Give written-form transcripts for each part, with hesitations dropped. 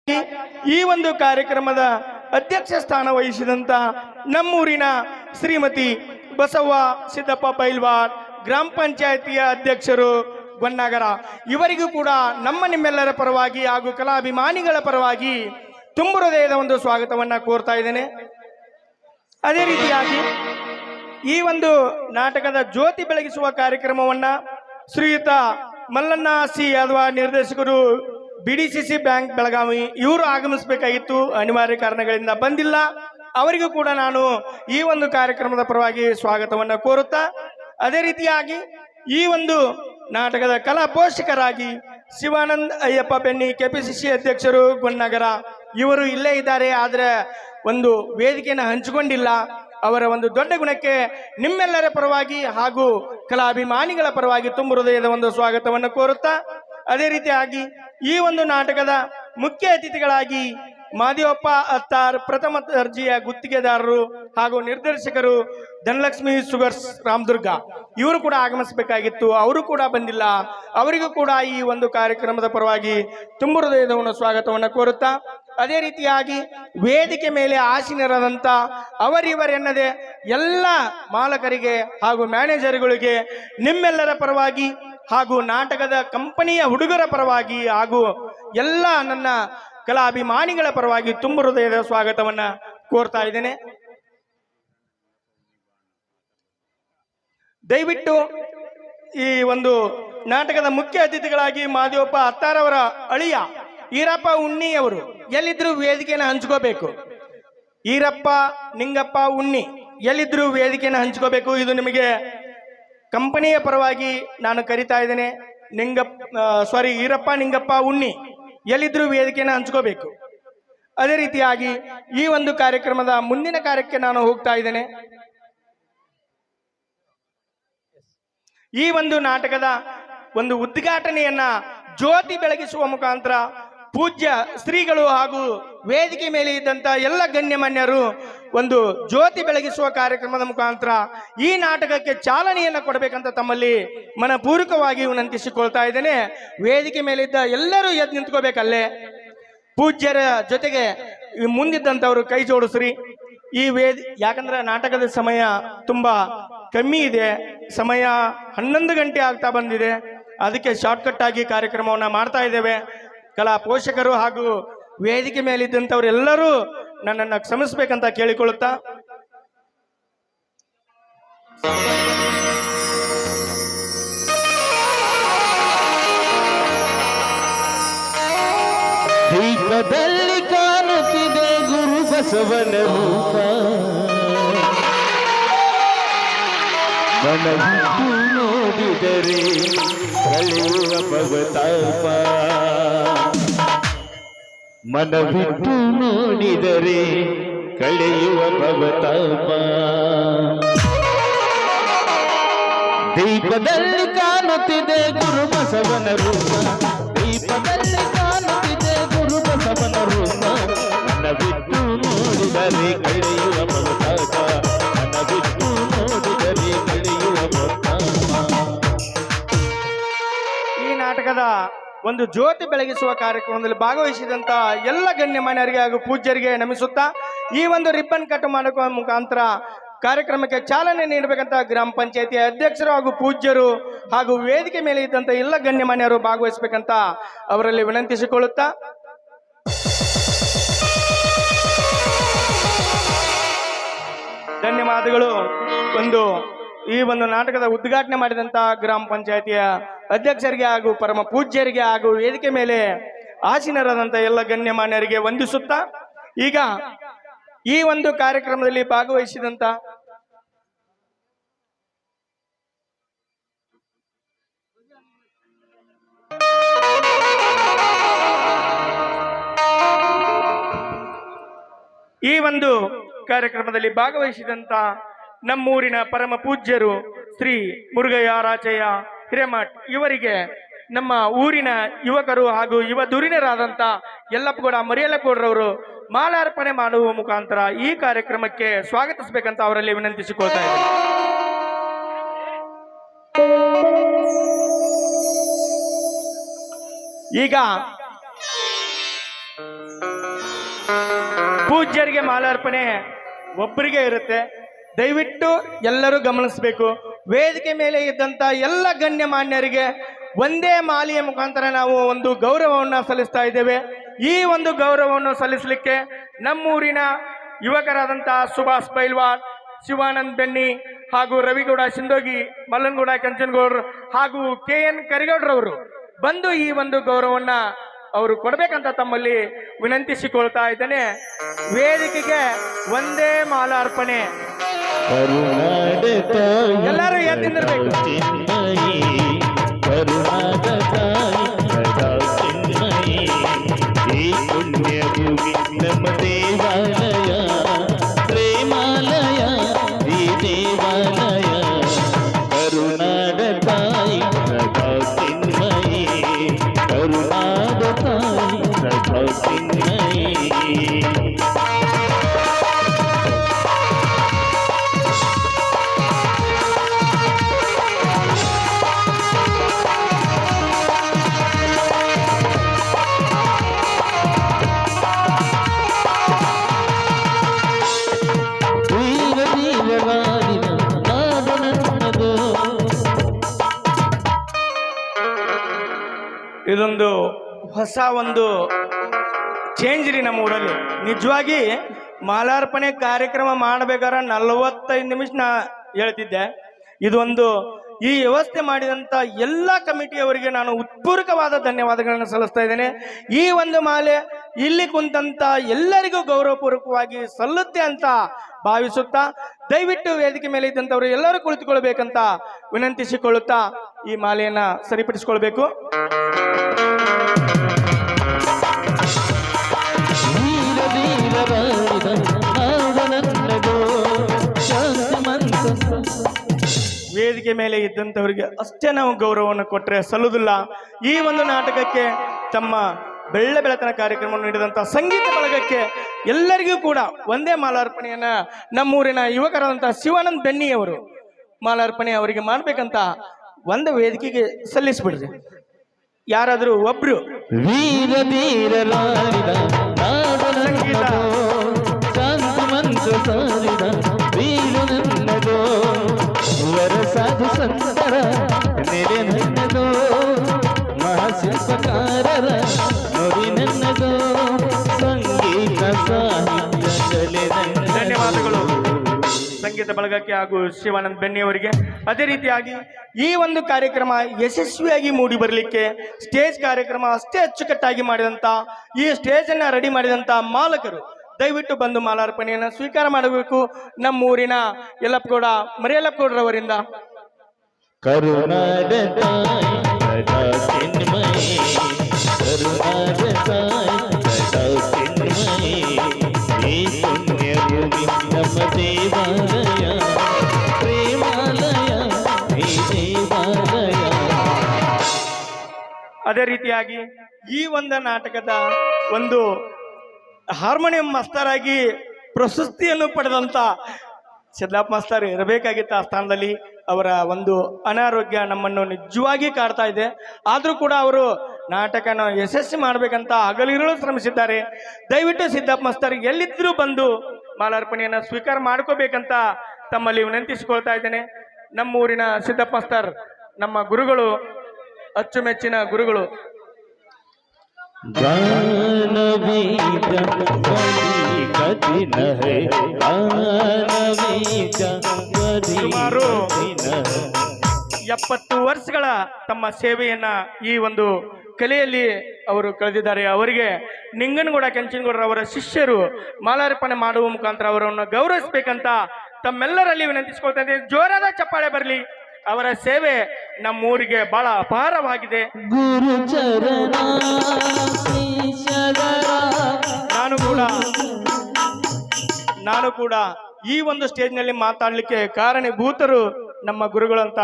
ಈ ಒಂದು ಕಾರ್ಯಕ್ರಮದ ಅಧ್ಯಕ್ಷ ಸ್ಥಾನ ವಹಿಸಿದಂತ ನಮ್ಮೂರಿನ ಶ್ರೀಮತಿ ಬಸವ್ವ ಸಿದ್ದಪ್ಪ ಪೈಲ್ವಾರ್ ಗ್ರಾಮ ಪಂಚಾಯಿತಿಯ ಅಧ್ಯಕ್ಷರು ಗೊನ್ನಗರ ಇವರಿಗೂ ಕೂಡ ನಿಮ್ಮೆಲ್ಲರ ಪರವಾಗಿ ಹಾಗೂ ಕಲಾಭಿಮಾನಿಗಳ ಪರವಾಗಿ ತುಂಬು ಹೃದಯದ ಒಂದು ಸ್ವಾಗತವನ್ನ ಕೋರ್ತಾ ಇದ್ದೇನೆ. ಅದೇ ರೀತಿಯಾಗಿ ಈ ಒಂದು ನಾಟಕದ ಜ್ಯೋತಿ ಬೆಳಗಿಸುವ ಕಾರ್ಯಕ್ರಮವನ್ನ ಶ್ರೀಯುತ ಮಲ್ಲಣ್ಣ ಸಿ ಯಾದವ ನಿರ್ದೇಶಕರು ಬಿಡಿಸಿಸಿ ಬ್ಯಾಂಕ್ ಬೆಳಗಾವಿ ಇವರು ಆಗಮಿಸಬೇಕಾಗಿತ್ತು, ಅನಿವಾರ್ಯ ಕಾರಣಗಳಿಂದ ಬಂದಿಲ್ಲ. ಅವರಿಗೂ ಕೂಡ ನಾನು ಈ ಒಂದು ಕಾರ್ಯಕ್ರಮದ ಪರವಾಗಿ ಸ್ವಾಗತವನ್ನ ಕೋರುತ್ತಾ, ಅದೇ ರೀತಿಯಾಗಿ ಈ ಒಂದು ನಾಟಕದ ಕಲಾ ಪೋಷಕರಾಗಿ ಶಿವಾನಂದ್ ಅಯ್ಯಪ್ಪ ಬೆನ್ನಿ ಕೆಪಿಸಿಸಿ ಅಧ್ಯಕ್ಷರು ಗೊನ್ನಗರ ಇವರು ಇಲ್ಲೇ ಇದ್ದಾರೆ, ಆದರೆ ಒಂದು ವೇದಿಕೆಯನ್ನು ಹಂಚಿಕೊಂಡಿಲ್ಲ. ಅವರ ಒಂದು ದೊಡ್ಡ ಗುಣಕ್ಕೆ ನಿಮ್ಮೆಲ್ಲರ ಪರವಾಗಿ ಹಾಗೂ ಕಲಾಭಿಮಾನಿಗಳ ಪರವಾಗಿ ತುಂಬ ಹೃದಯದ ಒಂದು ಸ್ವಾಗತವನ್ನು ಕೋರುತ್ತಾ, ಅದೇ ರೀತಿಯಾಗಿ ಈ ಒಂದು ನಾಟಕದ ಮುಖ್ಯ ಅತಿಥಿಗಳಾಗಿ ಮಾದೇವಪ್ಪ ಅತ್ತಾರ್ ಪ್ರಥಮ ದರ್ಜೆಯ ಗುತ್ತಿಗೆದಾರರು ಹಾಗೂ ನಿರ್ದೇಶಕರು ಧನಲಕ್ಷ್ಮಿ ಸುಗರ್ಸ್ ರಾಮದುರ್ಗ ಇವರು ಕೂಡ ಆಗಮಿಸಬೇಕಾಗಿತ್ತು, ಅವರು ಕೂಡ ಬಂದಿಲ್ಲ. ಅವರಿಗೂ ಕೂಡ ಈ ಒಂದು ಕಾರ್ಯಕ್ರಮದ ಪರವಾಗಿ ತುಂಬ ಹೃದಯದ ಒಂದು ಸ್ವಾಗತವನ್ನು ಕೋರುತ್ತಾ, ಅದೇ ರೀತಿಯಾಗಿ ವೇದಿಕೆ ಮೇಲೆ ಆಸೀನರಾದಂಥ ಅವರಿವರೆನ್ನದೆ ಎಲ್ಲ ಮಾಲಕರಿಗೆ ಹಾಗೂ ಮ್ಯಾನೇಜರ್ಗಳಿಗೆ ನಿಮ್ಮೆಲ್ಲರ ಪರವಾಗಿ ಹಾಗೂ ನಾಟಕದ ಕಂಪನಿಯ ಹುಡುಗರ ಪರವಾಗಿ ಹಾಗೂ ಎಲ್ಲ ನನ್ನ ಕಲಾಭಿಮಾನಿಗಳ ಪರವಾಗಿ ತುಂಬ ಹೃದಯದ ಸ್ವಾಗತವನ್ನ ಕೋರ್ತಾ ಇದ್ದೇನೆ. ದಯವಿಟ್ಟು ಈ ಒಂದು ನಾಟಕದ ಮುಖ್ಯ ಅತಿಥಿಗಳಾಗಿ ಮಾದೇವಪ್ಪ ಅತ್ತಾರವರ ಅಳಿಯ ಈರಪ್ಪ ಉಣ್ಣಿ ಅವರು ಎಲ್ಲಿದ್ರು ವೇದಿಕೆಯನ್ನು ಹಂಚ್ಕೋಬೇಕು. ಈರಪ್ಪ ನಿಂಗಪ್ಪ ಉಣ್ಣಿ ಎಲ್ಲಿದ್ರು ವೇದಿಕೆಯನ್ನು ಹಂಚ್ಕೋಬೇಕು. ಇದು ನಿಮಗೆ ಕಂಪನಿಯ ಪರವಾಗಿ ನಾನು ಕರಿತಾ ಇದ್ದೇನೆ. ಈರಪ್ಪ ನಿಂಗಪ್ಪ ಉಣ್ಣಿ ಎಲ್ಲಿದ್ರು ವೇದಿಕೆಯನ್ನು ಹಂಚ್ಕೋಬೇಕು. ಅದೇ ರೀತಿಯಾಗಿ ಈ ಒಂದು ಕಾರ್ಯಕ್ರಮದ ಮುಂದಿನ ಕಾರ್ಯಕ್ಕೆ ನಾನು ಹೋಗ್ತಾ ಇದ್ದೇನೆ. ಈ ಒಂದು ನಾಟಕದ ಒಂದು ಉದ್ಘಾಟನೆಯನ್ನ ಜ್ಯೋತಿ ಬೆಳಗಿಸುವ ಮುಖಾಂತರ ಪೂಜ್ಯ ಶ್ರೀಗಳು ಹಾಗೂ ವೇದಿಕೆ ಮೇಲೆ ಇದ್ದಂತ ಎಲ್ಲ ಗಣ್ಯಮಾನ್ಯರು ಒಂದು ಜ್ಯೋತಿ ಬೆಳಗಿಸುವ ಕಾರ್ಯಕ್ರಮದ ಮುಖಾಂತರ ಈ ನಾಟಕಕ್ಕೆ ಚಾಲನೆಯನ್ನು ಕೊಡಬೇಕಂತ ತಮ್ಮಲ್ಲಿ ಮನಪೂರ್ವಕವಾಗಿ ವಿನಂತಿಸಿಕೊಳ್ತಾ ಇದ್ದೇನೆ. ವೇದಿಕೆ ಮೇಲಿದ್ದ ಎಲ್ಲರೂ ಎದ್ದು ನಿಂತ್ಕೋಬೇಕಲ್ಲೇ. ಪೂಜ್ಯರ ಜೊತೆಗೆ ಮುಂದಿದ್ದಂಥವ್ರು ಕೈ ಜೋಡಿಸ್ರಿ. ಈ ಯಾಕಂದ್ರೆ ನಾಟಕದ ಸಮಯ ತುಂಬಾ ಕಮ್ಮಿ ಇದೆ, ಸಮಯ 11 ಗಂಟೆ ಆಗ್ತಾ ಬಂದಿದೆ. ಅದಕ್ಕೆ ಶಾರ್ಟ್ಕಟ್ ಆಗಿ ಕಾರ್ಯಕ್ರಮವನ್ನ ಮಾಡ್ತಾ ಇದ್ದೇವೆ. ಕಲಾ ಪೋಷಕರು ಹಾಗೂ ವೇದಿಕೆ ಮೇಲಿದ್ದಂಥವ್ರು ಎಲ್ಲರೂ ನನ್ನನ್ನು ಕ್ಷಮಿಸಬೇಕಂತ ಕೇಳಿಕೊಳ್ಳುತ್ತಾ, ದೀಪದಲ್ಲಿ ಕಾಣುತ್ತಿದೆ ಗುರು ಬಸವನ ರೂಪ, ಮನವಿಟ್ಟು ನೋಡಿದರೆ ಕಳೆಯುವ ಭವತಾಪ, ಮನವಿಟ್ಟು ನೋಡಿದರೆ ಕಳೆಯುವ ಭವತಾಪ. ದೀಪದಲ್ಲಿ ಕಾಣುತ್ತಿದೆ ಗುರು ಬಸವನ ರೂಪ, ದೀಪದಲ್ಲಿ ಕಾಣುತ್ತಿದೆ ಗುರು ಬಸವನ ರೂಪ, ಮನವಿಟ್ಟು ನೋಡಿದರೆ ಕಳೆಯುವ ಭವತಾಪ, ಮನವಿಟ್ಟು ನೋಡಿದರೆ ಕಳೆಯುವ ಭವತಾಪ. ಈ ನಾಟಕದ ಒಂದು ಜ್ಯೋತಿ ಬೆಳಗಿಸುವ ಕಾರ್ಯಕ್ರಮದಲ್ಲಿ ಭಾಗವಹಿಸಿದಂತ ಎಲ್ಲ ಗಣ್ಯಮಾನ್ಯರಿಗೆ ಹಾಗೂ ಪೂಜ್ಯರಿಗೆ ನಮಿಸುತ್ತಾ, ಈ ಒಂದು ರಿಬ್ಬನ್ ಕಟ್ ಮಾಡುವ ಮುಖಾಂತರ ಕಾರ್ಯಕ್ರಮಕ್ಕೆ ಚಾಲನೆ ನೀಡಬೇಕಂತ ಗ್ರಾಮ ಪಂಚಾಯತಿ ಅಧ್ಯಕ್ಷರು ಹಾಗೂ ಪೂಜ್ಯರು ಹಾಗೂ ವೇದಿಕೆ ಮೇಲೆ ಇದ್ದಂತ ಎಲ್ಲ ಗಣ್ಯಮಾನ್ಯರು ಭಾಗವಹಿಸಬೇಕಂತ ಅವರಲ್ಲಿ ವಿನಂತಿಸಿಕೊಳ್ಳುತ್ತಾ, ಧನ್ಯವಾದಗಳು. ಈ ಒಂದು ನಾಟಕದ ಉದ್ಘಾಟನೆ ಮಾಡಿದಂತ ಗ್ರಾಮ ಪಂಚಾಯತಿಯ ಅಧ್ಯಕ್ಷರಿಗೆ ಹಾಗೂ ಪರಮ ಪೂಜ್ಯರಿಗೆ ಹಾಗೂ ವೇದಿಕೆ ಮೇಲೆ ಆಸೀನರಾದಂಥ ಎಲ್ಲ ಗಣ್ಯಮಾನ್ಯರಿಗೆ ವಂದಿಸುತ್ತಾ, ಈಗ ಈ ಒಂದು ಕಾರ್ಯಕ್ರಮದಲ್ಲಿ ಭಾಗವಹಿಸಿದಂತ ನಮ್ಮೂರಿನ ಪರಮ ಪೂಜ್ಯರು ಶ್ರೀ ಮುರುಘಯ್ಯರಾಚಯ್ಯ ಹಿರೇಮಠ್ ಇವರಿಗೆ ನಮ್ಮ ಊರಿನ ಯುವಕರು ಹಾಗೂ ಯುವ ಧುರೀಣರಾದಂಥ ಯಲ್ಲಪ್ಪಗೌಡ ಮರಿಯಲ್ಲಗೌಡರವರು ಮಾಲಾರ್ಪಣೆ ಮಾಡುವ ಮುಖಾಂತರ ಈ ಕಾರ್ಯಕ್ರಮಕ್ಕೆ ಸ್ವಾಗತಿಸಬೇಕಂತ ಅವರಲ್ಲಿ ವಿನಂತಿಸಿಕೊಳ್ತಾ ಇದ್ದಾರೆ. ಈಗ ಪೂಜ್ಯರಿಗೆ ಮಾಲಾರ್ಪಣೆ ಒಬ್ಬರಿಗೆ ಇರುತ್ತೆ. ದಯವಿಟ್ಟು ಎಲ್ಲರೂ ಗಮನಿಸಬೇಕು. ವೇದಿಕೆ ಮೇಲೆ ಇದ್ದಂಥ ಎಲ್ಲ ಗಣ್ಯಮಾನ್ಯರಿಗೆ ಒಂದೇ ಮಾಲೆಯ ಮುಖಾಂತರ ನಾವು ಒಂದು ಗೌರವವನ್ನು ಸಲ್ಲಿಸ್ತಾ ಇದ್ದೇವೆ. ಈ ಒಂದು ಗೌರವವನ್ನು ಸಲ್ಲಿಸಲಿಕ್ಕೆ ನಮ್ಮೂರಿನ ಯುವಕರಾದಂಥ ಸುಭಾಷ್ ಪೈಲ್ವಾನ್, ಶಿವಾನಂದ್ ಬೆನ್ನಿ ಹಾಗೂ ರವಿಗೌಡ ಸಿಂದೋಗಿ, ಮಲ್ಲನಗೌಡ ಕಂಚನಗೌಡ್ರು ಹಾಗೂ KN ಕರಿಗೌಡ್ರವರು ಬಂದು ಈ ಒಂದು ಗೌರವವನ್ನ ಅವರು ಕೊಡ್ಬೇಕಂತ ತಮ್ಮಲ್ಲಿ ವಿನಂತಿಸಿಕೊಳ್ತಾ ಇದ್ದೇನೆ. ವೇದಿಕೆಗೆ ಒಂದೇ ಮಾಲಾರ್ಪಣೆ. ಎಲ್ಲರೂ ಎದ್ದಿರಬೇಕು. ಈ ಪುಣ್ಯ ಭೂಮಿ ನಮ್ಮ ದೇವಾಲಯ, ಪ್ರೇಮಾಲಯ ಈ ದೇವಾಲಯ. ಕರುನಾಡ ತಾಯಿ ಸದಾ ಚಿನ್ಮಯಿ, ಕರುನಾಡ ತಾಯಿ ಸದಾ ಚಿನ್ಮಯಿ. ಇದೊಂದು ಹೊಸ ಒಂದು ಚೇಂಜ್ ರೀ ನಮ್ಮ ಊರಲ್ಲಿ. ನಿಜವಾಗಿ ಮಾಲಾರ್ಪಣೆ ಕಾರ್ಯಕ್ರಮ ಮಾಡಬೇಕಾದ್ರೆ 45 ನಿಮಿಷ ನಾ ಹೇಳ್ತಿದ್ದೆ. ಇದೊಂದು ಈ ವ್ಯವಸ್ಥೆ ಮಾಡಿದಂಥ ಎಲ್ಲ ಕಮಿಟಿಯವರಿಗೆ ನಾನು ಉತ್ಪೂರ್ವಕವಾದ ಧನ್ಯವಾದಗಳನ್ನು ಸಲ್ಲಿಸ್ತಾ ಇದ್ದೇನೆ. ಈ ಒಂದು ಮಾಲೆ ಇಲ್ಲಿ ಕುಂತಂತ ಎಲ್ಲರಿಗೂ ಗೌರವಪೂರ್ವಕವಾಗಿ ಸಲ್ಲುತ್ತೆ ಅಂತ ಭಾವಿಸುತ್ತಾ ದಯವಿಟ್ಟು ವೇದಿಕೆ ಮೇಲೆ ಇದ್ದಂಥವರು ಎಲ್ಲರೂ ಕುಳಿತುಕೊಳ್ಬೇಕಂತ ವಿನಂತಿಸಿಕೊಳ್ಳುತ್ತಾ ಈ ಮಾಲೆಯನ್ನ ಸರಿಪಡಿಸಿಕೊಳ್ಬೇಕು. ವೇದಿಕೆ ಮೇಲೆ ಇದ್ದಂಥವರಿಗೆ ಅಷ್ಟೇ ನಾವು ಗೌರವವನ್ನು ಕೊಟ್ಟರೆ ಸಲ್ಲುವುದಿಲ್ಲ. ಈ ಒಂದು ನಾಟಕಕ್ಕೆ ತಮ್ಮ ಬೆಳತನ ಕಾರ್ಯಕ್ರಮವನ್ನು ನೀಡಿದಂಥ ಸಂಗೀತ ಬಳಗಕ್ಕೆ ಎಲ್ಲರಿಗೂ ಕೂಡ ಒಂದೇ ಮಾಲಾರ್ಪಣೆಯನ್ನ ನಮ್ಮೂರಿನ ಯುವಕರಾದಂಥ ಶಿವಾನಂದ್ ಬೆನ್ನಿಯವರು ಮಾಲಾರ್ಪಣೆ ಅವರಿಗೆ ಮಾಡ್ಬೇಕಂತ ಒಂದು ವೇದಿಕೆಗೆ ಸಲ್ಲಿಸ್ಬಿಡ್ರಿ. ಯಾರಾದರೂ ಒಬ್ರು ಸಂಗೀತ ಸಾಧು ಸಂತರ ನೆಲೆ ನನ್ನದು, ಮಹಾಶಿಲ್ಪಕಾರರ ನುಡಿ ನನ್ನದು, ಸಂಗೀತ ಸಾಹಿತ್ಯ. ಧನ್ಯವಾದಗಳು ಸಂಗೀತ ಬಳಗಕ್ಕೆ ಹಾಗೂ ಶಿವಾನಂದ್ ಬೆನ್ನಿ ಅವರಿಗೆ. ಅದೇ ರೀತಿಯಾಗಿ ಈ ಒಂದು ಕಾರ್ಯಕ್ರಮ ಯಶಸ್ವಿಯಾಗಿ ಮೂಡಿ ಬರಲಿಕ್ಕೆ ಸ್ಟೇಜ್ ಕಾರ್ಯಕ್ರಮ ಅಷ್ಟೇ ಅಚ್ಚುಕಟ್ಟಾಗಿ ಮಾಡಿದಂಥ ಈ ಸ್ಟೇಜ್ ಅನ್ನ ರೆಡಿ ಮಾಡಿದಂಥ ಮಾಲಕರು ದಯವಿಟ್ಟು ಬಂದು ಮಾಲಾರ್ಪಣೆಯನ್ನು ಸ್ವೀಕಾರ ಮಾಡಬೇಕು. ನಮ್ಮೂರಿನ ಯಲ್ಲಪ್ಪಗೌಡ ಮರಿಯಲ್ಲಪ್ಪಗೌಡರವರಿಂದ. ಕರುನಾಡ ತಾಯಿ ಸದಾ ಚಿನ್ಮಯಿ, ಕರುನಾಡ ತಾಯಿ ಸದಾ ಚಿನ್ಮಯಿ, ಈ ಪುಣ್ಯ ಭೂಮಿ ನಮ್ಮ ದೇವಾಲಯ, ಪ್ರೇಮಾಲಯ ಈ ದೇವಾಲಯ. ಅದೇ ರೀತಿಯಾಗಿ ಈ ಒಂದು ನಾಟಕದ ಒಂದು ಹಾರ್ಮೋನಿಯಂ ಮಾಸ್ತರಾಗಿ ಪ್ರಶಸ್ತಿಯನ್ನು ಪಡೆದಂತ ಸಿದ್ದಪ್ಪ ಮಾಸ್ತರ್ ಇರಬೇಕಾಗಿತ್ತ ಆ ಸ್ಥಾನದಲ್ಲಿ. ಅವರ ಒಂದು ಅನಾರೋಗ್ಯ ನಮ್ಮನ್ನು ನಿಜವಾಗಿ ಕಾಡ್ತಾ ಇದೆ. ಆದರೂ ಕೂಡ ಅವರು ನಾಟಕನ ಯಶಸ್ವಿ ಮಾಡಬೇಕಂತ ಹಗಲಿರುಳು ಶ್ರಮಿಸಿದ್ದಾರೆ. ದಯವಿಟ್ಟು ಸಿದ್ದಪ್ಪ ಮಾಸ್ತರ್ ಎಲ್ಲಿದ್ದರೂ ಬಂದು ಮಾಲಾರ್ಪಣೆಯನ್ನು ಸ್ವೀಕಾರ ಮಾಡ್ಕೋಬೇಕಂತ ತಮ್ಮಲ್ಲಿ ವಿನಂತಿಸಿಕೊಳ್ತಾ ಇದ್ದೇನೆ. ನಮ್ಮೂರಿನ ಸಿದ್ದಪ್ಪ ಮಾಸ್ತರ್ ನಮ್ಮ ಗುರುಗಳು, ಅಚ್ಚುಮೆಚ್ಚಿನ ಗುರುಗಳು. ಸುಮಾರು 70 ವರ್ಷಗಳ ತಮ್ಮ ಸೇವೆಯನ್ನ ಈ ಒಂದು ಕಲೆಯಲ್ಲಿ ಅವರು ಕಳೆದಿದ್ದಾರೆ. ಅವರಿಗೆ ನಿಂಗನಗೌಡ ಕೆಂಚನಗೌಡರವರ ಶಿಷ್ಯರು ಮಾಲಾರ್ಪಣೆ ಮಾಡುವ ಮುಖಾಂತರ ಅವರನ್ನು ಗೌರವಿಸಬೇಕಂತ ತಮ್ಮೆಲ್ಲರಲ್ಲಿ ವಿನಂತಿಸಿಕೊಳ್ತಾ ಇದ್ದೇನೆ. ಜೋರಾದ ಚಪ್ಪಾಳೆ ಬರಲಿ. ಅವರ ಸೇವೆ ನಮ್ಮೂರಿಗೆ ಬಹಳ ಅಪಾರವಾಗಿದೆ. ನಾನು ಕೂಡ ಈ ಒಂದು ಸ್ಟೇಜ್ನಲ್ಲಿ ಮಾತಾಡಲಿಕ್ಕೆ ಕಾರಣೀಭೂತರು ನಮ್ಮ ಗುರುಗಳು ಅಂತ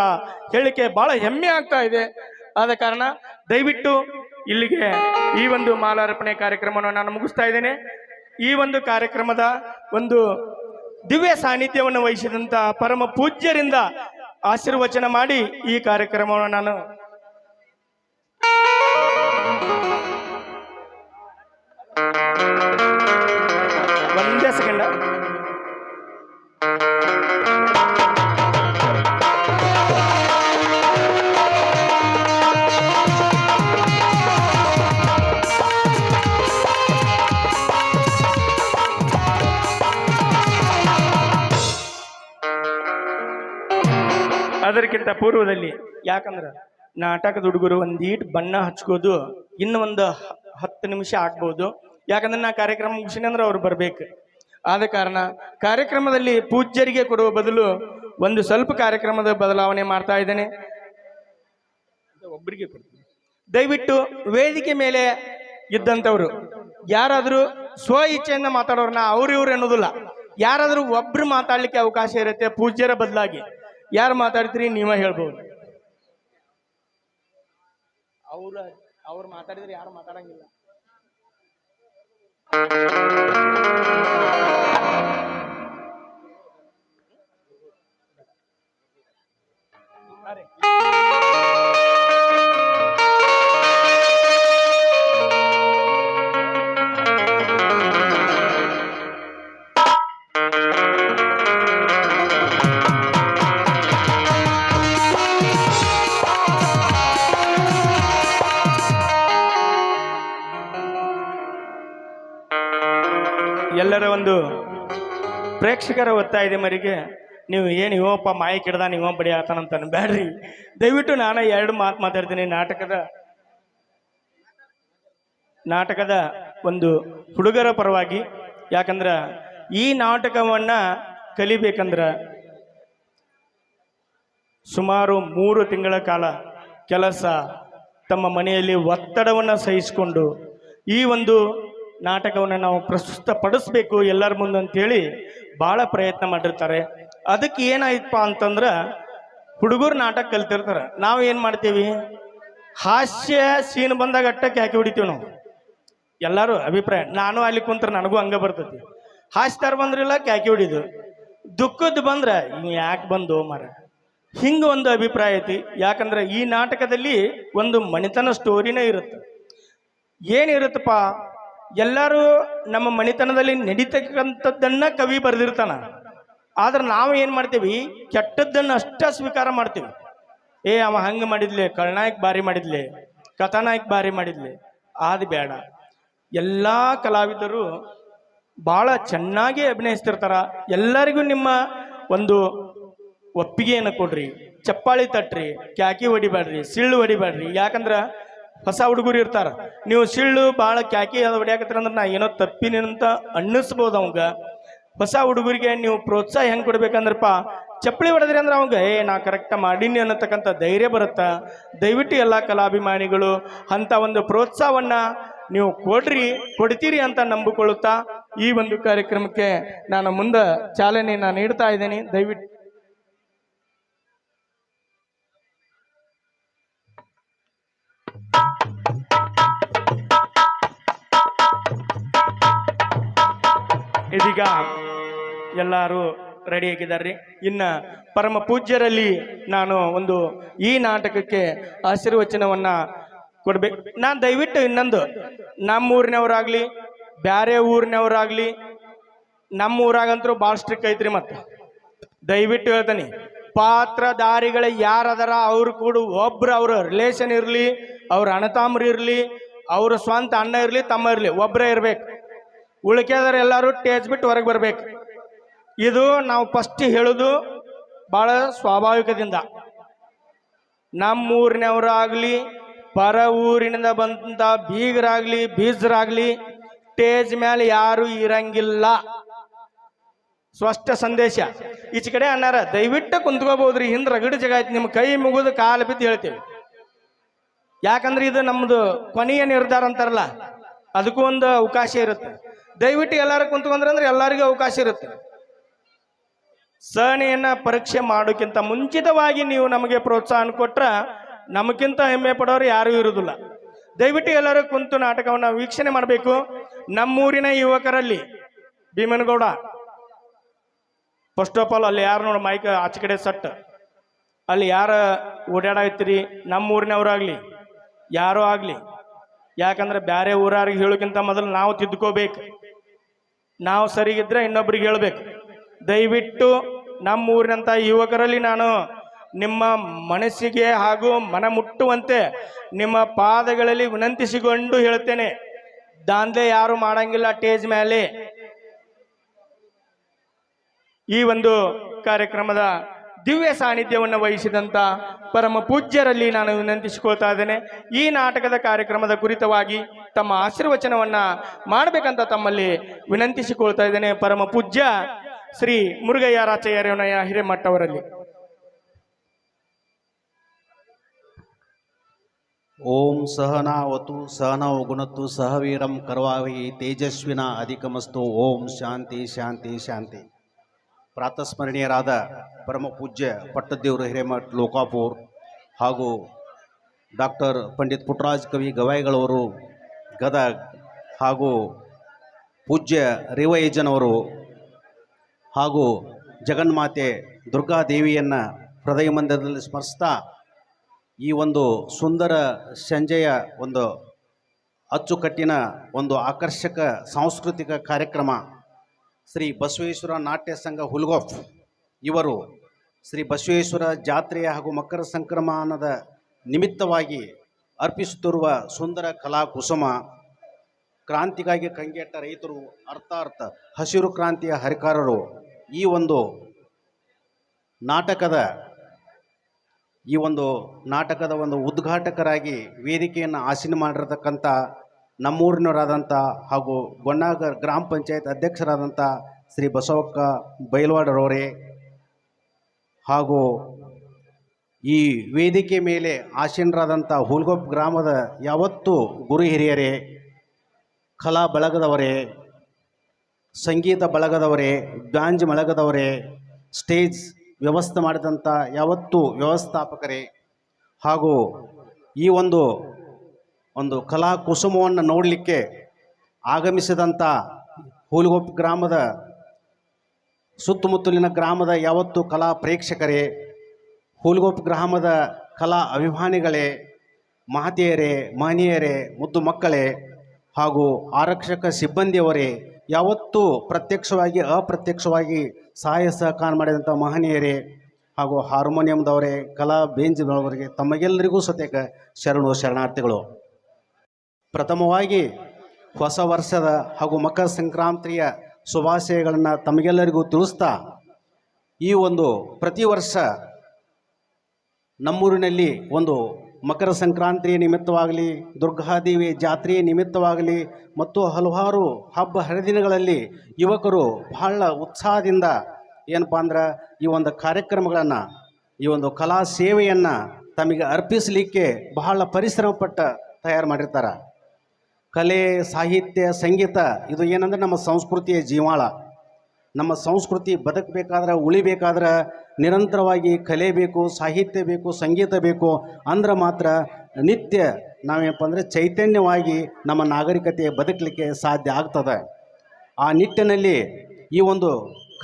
ಹೇಳಿಕೆ ಬಹಳ ಹೆಮ್ಮೆ ಆಗ್ತಾ ಇದೆ. ಆದ ಕಾರಣ ದಯವಿಟ್ಟು ಇಲ್ಲಿಗೆ ಈ ಒಂದು ಮಾಲಾರ್ಪಣೆ ಕಾರ್ಯಕ್ರಮವನ್ನು ನಾನು ಮುಗಿಸ್ತಾ ಇದ್ದೇನೆ. ಈ ಒಂದು ಕಾರ್ಯಕ್ರಮದ ಒಂದು ದಿವ್ಯ ಸಾನ್ನಿಧ್ಯವನ್ನು ವಹಿಸಿದಂತ ಪರಮ ಪೂಜ್ಯರಿಂದ ಆಶೀರ್ವಚನ ಮಾಡಿ ಈ ಕಾರ್ಯಕ್ರಮವನ್ನು ನಾನು ಒಂದೇ ಸೆಕೆಂಡ. ಅದಕ್ಕಿಂತ ಪೂರ್ವದಲ್ಲಿ ಯಾಕಂದ್ರೆ ನಾಟಕದ ಹುಡುಗರು ಒಂದೀಟ್ ಬಣ್ಣ ಹಚ್ಕೋದು ಇನ್ನು ಒಂದು 10 ನಿಮಿಷ ಆಗ್ಬೋದು. ಯಾಕಂದ್ರೆ ನಾ ಕಾರ್ಯಕ್ರಮ ಮುಗಿಸಿನ ಅಂದ್ರೆ ಅವ್ರು ಬರ್ಬೇಕು. ಆದ ಕಾರಣ ಕಾರ್ಯಕ್ರಮದಲ್ಲಿ ಪೂಜ್ಯರಿಗೆ ಕೊಡುವ ಬದಲು ಒಂದು ಸ್ವಲ್ಪ ಕಾರ್ಯಕ್ರಮದ ಬದಲಾವಣೆ ಮಾಡ್ತಾ ಇದ್ದೇನೆ. ಒಬ್ಬರಿಗೆ ಕೊಡ್ತೀನಿ. ದಯವಿಟ್ಟು ವೇದಿಕೆ ಮೇಲೆ ಇದ್ದಂಥವ್ರು ಯಾರಾದರೂ ಸ್ವ ಇಚ್ಛೆಯಿಂದ ಮಾತಾಡೋರ್ನ ಅವ್ರು ಇವ್ರು ಅನ್ನೋದಿಲ್ಲ. ಯಾರಾದರೂ ಒಬ್ರು ಮಾತಾಡ್ಲಿಕ್ಕೆ ಅವಕಾಶ ಇರುತ್ತೆ. ಪೂಜ್ಯರ ಬದಲಾಗಿ ಯಾರು ಮಾತಾಡ್ತೀರಿ ನೀವೇ ಹೇಳ್ಬೋದು. ಅವ್ರು ಮಾತಾಡಿದ್ರೆ ಯಾರು ಮಾತಾಡಂಗಿಲ್ಲ. ಎಲ್ಲರ ಒಂದು ಪ್ರೇಕ್ಷಕರ ಒತ್ತಾಯದ ಮರಿಗೆ ನೀವು ಏನು ಇವಪ್ಪ ಮಾಯಿ ಕಿಡ್ದ ನೀವ ಬಡಿ ಆತನಂತ ಬ್ಯಾಡ್ರಿ. ದಯವಿಟ್ಟು ನಾನು 2 ಮಾತು ಮಾತಾಡ್ತೀನಿ. ನಾಟಕದ ಒಂದು ಹುಡುಗರ ಪರವಾಗಿ. ಯಾಕಂದ್ರೆ ಈ ನಾಟಕವನ್ನ ಕಲಿಬೇಕಂದ್ರೆ ಸುಮಾರು 3 ತಿಂಗಳ ಕಾಲ ಕೆಲಸ, ತಮ್ಮ ಮನೆಯಲ್ಲಿ ಒತ್ತಡವನ್ನು ಸಹಿಸಿಕೊಂಡು ಈ ಒಂದು ನಾಟಕವನ್ನು ನಾವು ಪ್ರಸ್ತುತಪಡಿಸ್ಬೇಕು ಎಲ್ಲರ ಮುಂದೆ ಅಂತೇಳಿ ಭಾಳ ಪ್ರಯತ್ನ ಮಾಡಿರ್ತಾರೆ. ಅದಕ್ಕೆ ಏನಾಯ್ತಪ್ಪ ಅಂತಂದ್ರೆ ಹುಡುಗರು ನಾಟಕ ಕಲ್ತಿರ್ತಾರೆ. ನಾವು ಏನು ಮಾಡ್ತೀವಿ, ಹಾಸ್ಯ ಸೀನ್ ಬಂದಾಗ ಅಟ್ಟಕ್ಕೆ ಹಾಕಿ ಹೊಡಿತೀವಿ ನಾವು ಎಲ್ಲರೂ. ಅಭಿಪ್ರಾಯ ನಾನು ಅಲ್ಲಿ ಕುಂತ್ರೆ ನನಗೂ ಹಂಗೆ ಬರ್ತೈತಿ. ಹಾಸ್ಯದಾರ ಬಂದ್ರಿಲ್ಲ ಕ್ಯಾಕಿ ಹೊಡಿದು, ದುಃಖದ್ದು ಬಂದ್ರೆ ಯಾಕೆ ಬಂದು ಮರ, ಹಿಂಗೆ ಒಂದು ಅಭಿಪ್ರಾಯ ಐತಿ. ಯಾಕಂದ್ರೆ ಈ ನಾಟಕದಲ್ಲಿ ಒಂದು ಮಣಿತನ ಸ್ಟೋರಿನೇ ಇರುತ್ತೆ. ಏನಿರುತ್ತಪ್ಪ, ಎಲ್ಲರೂ ನಮ್ಮ ಮಣಿತನದಲ್ಲಿ ನಡೀತಕ್ಕಂಥದ್ದನ್ನ ಕವಿ ಬರೆದಿರ್ತಾನ. ಆದ್ರೆ ನಾವು ಏನು ಮಾಡ್ತೀವಿ, ಕೆಟ್ಟದ್ದನ್ನು ಅಷ್ಟ ಸ್ವೀಕಾರ ಮಾಡ್ತೀವಿ. ಅವ ಹಂಗೆ ಮಾಡಿದ್ಲೆ, ಖಳನಾಯಕ್ ಭಾರಿ ಮಾಡಿದ್ಲೆ, ಕಥಾನಾಯಕ್ ಭಾರಿ ಮಾಡಿದ್ಲೆ. ಅದು ಬೇಡ. ಎಲ್ಲ ಕಲಾವಿದರು ಭಾಳ ಚೆನ್ನಾಗಿ ಅಭಿನಯಿಸ್ತಿರ್ತಾರ. ಎಲ್ಲರಿಗೂ ನಿಮ್ಮ ಒಂದು ಒಪ್ಪಿಗೆಯನ್ನು ಕೊಡ್ರಿ, ಚಪ್ಪಾಳಿ ತಟ್ರಿ, ಕ್ಯಾಕಿ ಹೊಡಿಬೇಡ್ರಿ, ಸಿಳ್ಳು ಹೊಡಿಬೇಡ್ರಿ. ಯಾಕಂದ್ರೆ ಹೊಸ ಹುಡುಗರು ಇರ್ತಾರ, ನೀವು ಸಿಳ್ಳು ಭಾಳ ಕ್ಯಾಕಿ ಅದು ಹೊಡಿಯಾಕತ್ತರ ಅಂದ್ರೆ ನಾ ಏನೋ ತಪ್ಪಿನಂತ ಅನ್ನಿಸ್ಬೋದು ಅವಂಗ. ಹೊಸ ಹುಡುಗರಿಗೆ ನೀವು ಪ್ರೋತ್ಸಾಹ ಹೆಂಗೆ ಕೊಡ್ಬೇಕಂದ್ರಪ್ಪ, ಚಪ್ಪಳಿ ಹೊಡೆದ್ರಿ ಅಂದ್ರೆ ಅವಂಗ ನಾ ಕರೆಕ್ಟ ಮಾಡೀನಿ ಅನ್ನತಕ್ಕಂಥ ಧೈರ್ಯ ಬರುತ್ತಾ. ದಯವಿಟ್ಟು ಎಲ್ಲ ಕಲಾಭಿಮಾನಿಗಳು ಅಂಥ ಒಂದು ಪ್ರೋತ್ಸಾಹವನ್ನ ನೀವು ಕೊಡ್ತೀರಿ ಅಂತ ನಂಬಿಕೊಳ್ಳುತ್ತಾ ಈ ಒಂದು ಕಾರ್ಯಕ್ರಮಕ್ಕೆ ನಾನು ಮುಂದೆ ಚಾಲನೆಯನ್ನು ನೀಡ್ತಾ ಇದ್ದೇನೆ. ದಯವಿಟ್ಟು ಇದೀಗ ಎಲ್ಲರೂ ರೆಡಿ ಆಗಿದ್ದಾರೆ. ಇನ್ನು ಪರಮ ಪೂಜ್ಯರಲ್ಲಿ ನಾನು ಒಂದು ಈ ನಾಟಕಕ್ಕೆ ಆಶೀರ್ವಚನವನ್ನ ಕೊಡ್ಬೇಕು. ನಾನು ದಯವಿಟ್ಟು ಇನ್ನೊಂದು, ನಮ್ಮೂರಿನವರಾಗ್ಲಿ ಬ್ಯಾರೆ ಊರಿನವರಾಗ್ಲಿ, ನಮ್ಮ ಊರಾಗಂತರೂ ಭಾಳ ಸ್ಟ್ರಿಕ್ ಐತ್ರಿ. ಮತ್ತೆ ದಯವಿಟ್ಟು ಹೇಳ್ತೀನಿ, ಪಾತ್ರಧಾರಿಗಳ ಯಾರದಾರ ಅವ್ರು ಕೂಡ ಒಬ್ರು, ಅವ್ರ ರಿಲೇಷನ್ ಇರಲಿ, ಅವ್ರ ಅಣ್ಣತಾಮ್ರು ಇರಲಿ, ಅವ್ರ ಸ್ವಂತ ಅಣ್ಣ ಇರಲಿ, ತಮ್ಮ ಇರಲಿ, ಒಬ್ಬರೇ ಇರ್ಬೇಕು. ಉಳಿಕೆದಾರ ಎಲ್ಲರೂ ಟೇಜ್ ಬಿಟ್ಟು ಹೊರಗೆ ಬರ್ಬೇಕು. ಇದು ನಾವು ಫಸ್ಟ್ ಹೇಳೋದು ಭಾಳ ಸ್ವಾಭಾವಿಕದಿಂದ. ನಮ್ಮೂರಿನವರಾಗ್ಲಿ ಪರ ಊರಿನಿಂದ ಬಂದ ಬೀಗರಾಗ್ಲಿ ಬೀಜರಾಗ್ಲಿ ಸ್ಟೇಜ್ ಮೇಲೆ ಯಾರು ಇರಂಗಿಲ್ಲ. ಸ್ಪಷ್ಟ ಸಂದೇಶ. ಈಚೆ ಕಡೆ ಅನ್ನಾರ ದಯವಿಟ್ಟು ಕುಂತ್ಕೋಬಹುದ್ರಿ, ಹಿಂದ್ ರಗಡ ಜಾಗ ಐತಿ, ನಿಮ್ಮ ಕೈ ಮುಗಿದು ಕಾಲು ಬಿದ್ದು ಹೇಳ್ತೀವಿ. ಯಾಕಂದ್ರೆ ಇದು ನಮ್ದು ಕೊನೆಯ ನಿರ್ಧಾರ ಅಂತಾರಲ್ಲ, ಅದಕ್ಕೂ ಒಂದು ಅವಕಾಶ ಇರುತ್ತೆ. ದಯವಿಟ್ಟು ಎಲ್ಲರೂ ಕುಂತ್ಕೊಂಡ್ರೆ ಎಲ್ಲರಿಗೂ ಅವಕಾಶ ಇರುತ್ತೆ. ಸಹನೆಯನ್ನ ಪರೀಕ್ಷೆ ಮಾಡೋಕ್ಕಿಂತ ಮುಂಚಿತವಾಗಿ ನೀವು ನಮಗೆ ಪ್ರೋತ್ಸಾಹ ಕೊಟ್ರ ನಮಗಿಂತ ಹೆಮ್ಮೆ ಪಡೋರು ಯಾರೂ ಇರುವುದಿಲ್ಲ. ದಯವಿಟ್ಟು ಎಲ್ಲರೂ ಕುಂತು ನಾಟಕವನ್ನು ವೀಕ್ಷಣೆ ಮಾಡಬೇಕು. ನಮ್ಮೂರಿನ ಯುವಕರಲ್ಲಿ ಭೀಮನಗೌಡ, ಫಸ್ಟ್ ಆಫ್ ಆಲ್ ಅಲ್ಲಿ ಯಾರು ನೋಡ ಮೈಕ್ ಆಚೆ ಕಡೆ ಸಟ್, ಅಲ್ಲಿ ಯಾರು ಓಡಾಡತ್ತೀರಿ, ನಮ್ಮೂರಿನವರಾಗ್ಲಿ ಯಾರೋ ಆಗ್ಲಿ, ಯಾಕಂದ್ರೆ ಬ್ಯಾರೆ ಊರಾರಿಗೆ ಹೇಳೋಕ್ಕಿಂತ ಮೊದಲು ನಾವು ತಿದ್ಕೋಬೇಕು. ನಾವು ಸರಿಗಿದ್ರೆ ಇನ್ನೊಬ್ರಿಗೆ ಹೇಳ್ಬೇಕು. ದಯವಿಟ್ಟು ನಮ್ಮ ಊರಿನಂಥ ಯುವಕರಲ್ಲಿ ನಾನು ನಿಮ್ಮ ಮನಸ್ಸಿಗೆ ಹಾಗೂ ಮನ ಮುಟ್ಟುವಂತೆ ನಿಮ್ಮ ಪಾದಗಳಲ್ಲಿ ವಿನಂತಿಸಿಕೊಂಡು ಹೇಳ್ತೇನೆ, ದಾಂಧಲೆ ಯಾರು ಮಾಡಂಗಿಲ್ಲ ಸ್ಟೇಜ್ ಮೇಲೆ. ಈ ಒಂದು ಕಾರ್ಯಕ್ರಮದ ದಿವ್ಯ ಸಾನ್ನಿಧ್ಯವನ್ನು ವಹಿಸಿದಂಥ ಪರಮ ಪೂಜ್ಯರಲ್ಲಿ ನಾನು ವಿನಂತಿಸಿಕೊಳ್ತಾ ಇದ್ದೇನೆ, ಈ ನಾಟಕದ ಕಾರ್ಯಕ್ರಮದ ಕುರಿತವಾಗಿ ತಮ್ಮ ಆಶೀರ್ವಚನವನ್ನ ಮಾಡಬೇಕಂತ ತಮ್ಮಲ್ಲಿ ವಿನಂತಿಸಿಕೊಳ್ತಾ ಇದ್ದೇನೆ. ಪರಮ ಪೂಜ್ಯ ಶ್ರೀ ಮುರುಗಯ್ಯ ರಾಚಯ್ಯರವನಯ್ಯ ಹಿರೇಮಠ ಅವರಲ್ಲಿ. ಓಂ ಸಹನಾವತು ಸಹನೌ ಗುಣತ್ತು ಸಹವೀರಂ ಕರ್ವಾವಹಿ ತೇಜಸ್ವಿನ ಅಧಿಕಮಸ್ತು. ಓಂ ಶಾಂತಿ ಶಾಂತಿ ಶಾಂತಿ. ಪ್ರಾತಸ್ಮರಣೀಯರಾದ ಪರಮ ಪೂಜ್ಯ ಪಟ್ಟದೇವರು ಹಿರೇಮಠ ಲೋಕಾಪುರ್ ಹಾಗೂ ಡಾಕ್ಟರ್ ಪಂಡಿತ್ ಪುಟ್ಟರಾಜ್ ಕವಿ ಗವಾಯಿಗಳವರು ಗದಗ್ ಹಾಗೂ ಪೂಜ್ಯ ರೇವಯ್ಯಜ್ಜನವರು ಹಾಗೂ ಜಗನ್ಮಾತೆ ದುರ್ಗಾದೇವಿಯನ್ನು ಹೃದಯ ಮಂದಿರದಲ್ಲಿ ಸ್ಮರಿಸ್ತಾ ಈ ಒಂದು ಸುಂದರ ಸಂಜೆಯ ಒಂದು ಅಚ್ಚುಕಟ್ಟಿನ ಒಂದು ಆಕರ್ಷಕ ಸಾಂಸ್ಕೃತಿಕ ಕಾರ್ಯಕ್ರಮ ಶ್ರೀ ಬಸವೇಶ್ವರ ನಾಟ್ಯ ಸಂಘ ಹುಲ್ಗೋಫ್ ಇವರು ಶ್ರೀ ಬಸವೇಶ್ವರ ಜಾತ್ರೆಯ ಹಾಗೂ ಮಕರ ಸಂಕ್ರಮಣದ ನಿಮಿತ್ತವಾಗಿ ಅರ್ಪಿಸುತ್ತಿರುವ ಸುಂದರ ಕಲಾ ಕುಸುಮ, ಕ್ರಾಂತಿಗಾಗಿ ಕಂಗೆಟ್ಟ ರೈತರು ಅರ್ಥಾರ್ಥ ಹಸಿರು ಕ್ರಾಂತಿಯ ಹರಿಕಾರರು ಈ ಒಂದು ನಾಟಕದ ಒಂದು ಉದ್ಘಾಟಕರಾಗಿ ವೇದಿಕೆಯನ್ನು ಆಸೀನ ಮಾಡಿರತಕ್ಕಂಥ ನಮ್ಮೂರಿನವರಾದಂಥ ಹಾಗೂ ಗೊಣ್ಣಾಗರ್ ಗ್ರಾಮ ಪಂಚಾಯತ್ ಅಧ್ಯಕ್ಷರಾದಂಥ ಶ್ರೀ ಬಸವಕ್ಕ ಬೈಲ್ವಾಡರವರೇ ಹಾಗೂ ಈ ವೇದಿಕೆ ಮೇಲೆ ಆಸೀನರಾದಂಥ ಹುಲ್ಗೋಪ್ ಗ್ರಾಮದ ಯಾವತ್ತೂ ಗುರು ಹಿರಿಯರೇ, ಕಲಾ ಬಳಗದವರೇ, ಸಂಗೀತ ಬಳಗದವರೇ, ಬ್ಯಾಂಜ್ ಬಳಗದವರೇ, ಸ್ಟೇಜ್ ವ್ಯವಸ್ಥೆ ಮಾಡಿದಂಥ ಯಾವತ್ತೂ ವ್ಯವಸ್ಥಾಪಕರೇ ಹಾಗೂ ಈ ಒಂದು ಕಲಾ ಕುಸುಮವನ್ನು ನೋಡಲಿಕ್ಕೆ ಆಗಮಿಸಿದಂಥ ಹುಲ್ಗೋಪ್ ಗ್ರಾಮದ ಸುತ್ತಮುತ್ತಲಿನ ಗ್ರಾಮದ ಯಾವತ್ತೂ ಕಲಾ ಪ್ರೇಕ್ಷಕರೇ, ಹುಲ್ಗೋಪ್ ಗ್ರಾಮದ ಕಲಾ ಅಭಿಮಾನಿಗಳೇ, ಮಹತಿಯರೇ, ಮಹನೀಯರೇ, ಮುದ್ದು ಮಕ್ಕಳೇ ಹಾಗೂ ಆರಕ್ಷಕ ಸಿಬ್ಬಂದಿಯವರೇ, ಯಾವತ್ತೂ ಪ್ರತ್ಯಕ್ಷವಾಗಿ ಅಪ್ರತ್ಯಕ್ಷವಾಗಿ ಸಹಾಯ ಸಹಕಾರ ಮಾಡಿದಂಥ ಮಹನೀಯರೇ ಹಾಗೂ ಹಾರ್ಮೋನಿಯಂದವರೇ, ಕಲಾ ಬೇಂಜಿನವರಿಗೆ ತಮಗೆಲ್ಲರಿಗೂ ಸತೇಕ ಶರಣು ಶರಣಾರ್ಥಿಗಳು. ಪ್ರಥಮವಾಗಿ ಹೊಸ ವರ್ಷದ ಹಾಗೂ ಮಕರ ಸಂಕ್ರಾಂತಿಯ ಶುಭಾಶಯಗಳನ್ನು ತಮಗೆಲ್ಲರಿಗೂ ತಿಳಿಸ್ತಾ, ಈ ಒಂದು ಪ್ರತಿ ವರ್ಷ ನಮ್ಮೂರಿನಲ್ಲಿ ಒಂದು ಮಕರ ಸಂಕ್ರಾಂತಿಯ ನಿಮಿತ್ತವಾಗಲಿ, ದುರ್ಗಾದೇವಿ ಜಾತ್ರೆಯ ನಿಮಿತ್ತವಾಗಲಿ ಮತ್ತು ಹಲವಾರು ಹಬ್ಬ ಹರಿದಿನಗಳಲ್ಲಿ ಯುವಕರು ಬಹಳ ಉತ್ಸಾಹದಿಂದ ಏನಪ್ಪ ಅಂದ್ರೆ ಈ ಒಂದು ಕಾರ್ಯಕ್ರಮಗಳನ್ನು, ಈ ಒಂದು ಕಲಾ ಸೇವೆಯನ್ನು ತಮಗೆ ಅರ್ಪಿಸಲಿಕ್ಕೆ ಬಹಳ ಪರಿಶ್ರಮಪಟ್ಟು ತಯಾರು ಮಾಡಿರ್ತಾರೆ. ಕಲೆ, ಸಾಹಿತ್ಯ, ಸಂಗೀತ ಇದು ಏನಂದ್ರೆ ನಮ್ಮ ಸಂಸ್ಕೃತಿಯ ಜೀವಾಳ. ನಮ್ಮ ಸಂಸ್ಕೃತಿ ಬದುಕಬೇಕಾದ್ರೆ, ಉಳಿಬೇಕಾದ್ರೆ ನಿರಂತರವಾಗಿ ಕಲೆ ಬೇಕು, ಸಾಹಿತ್ಯ ಬೇಕು, ಸಂಗೀತ ಬೇಕು. ಅಂದ್ರೆ ಮಾತ್ರ ನಿತ್ಯ ನಾವೇನಪ್ಪ ಅಂದರೆ ಚೈತನ್ಯವಾಗಿ ನಮ್ಮ ನಾಗರಿಕತೆ ಬದುಕಲಿಕ್ಕೆ ಸಾಧ್ಯ ಆಗ್ತದೆ. ಆ ನಿಟ್ಟಿನಲ್ಲಿ ಈ ಒಂದು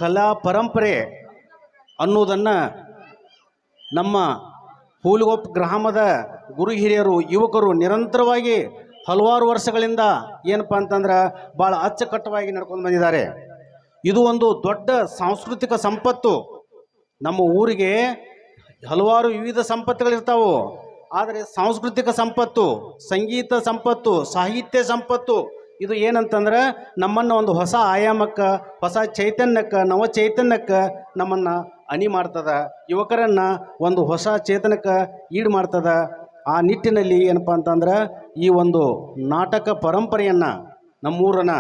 ಕಲಾ ಪರಂಪರೆ ಅನ್ನೋದನ್ನು ನಮ್ಮ ಹುಲ್ಗೋಪ್ ಗ್ರಾಮದ ಗುರು ಹಿರಿಯರು, ಯುವಕರು ನಿರಂತರವಾಗಿ ಹಲವಾರು ವರ್ಷಗಳಿಂದ ಏನಪ್ಪ ಅಂತಂದ್ರೆ ಭಾಳ ಅಚ್ಚುಕಟ್ಟವಾಗಿ ನಡ್ಕೊಂಡು ಬಂದಿದ್ದಾರೆ. ಇದು ಒಂದು ದೊಡ್ಡ ಸಾಂಸ್ಕೃತಿಕ ಸಂಪತ್ತು. ನಮ್ಮ ಊರಿಗೆ ಹಲವಾರು ವಿವಿಧ ಸಂಪತ್ತುಗಳಿರ್ತಾವೆ, ಆದರೆ ಸಾಂಸ್ಕೃತಿಕ ಸಂಪತ್ತು, ಸಂಗೀತ ಸಂಪತ್ತು, ಸಾಹಿತ್ಯ ಸಂಪತ್ತು ಇದು ಏನಂತಂದ್ರೆ ನಮ್ಮನ್ನು ಒಂದು ಹೊಸ ಆಯಾಮಕ್ಕೆ, ಹೊಸ ಚೈತನ್ಯಕ್ಕೆ, ನವ ಚೈತನ್ಯಕ್ಕೆ ನಮ್ಮನ್ನು ಅಣಿ ಮಾಡ್ತದೆ, ಯುವಕರನ್ನು ಒಂದು ಹೊಸ ಚೇತನಕ್ಕೆ ಈಡು ಮಾಡ್ತದೆ. ಆ ನಿಟ್ಟಿನಲ್ಲಿ ಏನಪ್ಪ ಅಂತಂದ್ರೆ ಈ ಒಂದು ನಾಟಕ ಪರಂಪರೆಯನ್ನು ನಮ್ಮೂರನ್ನ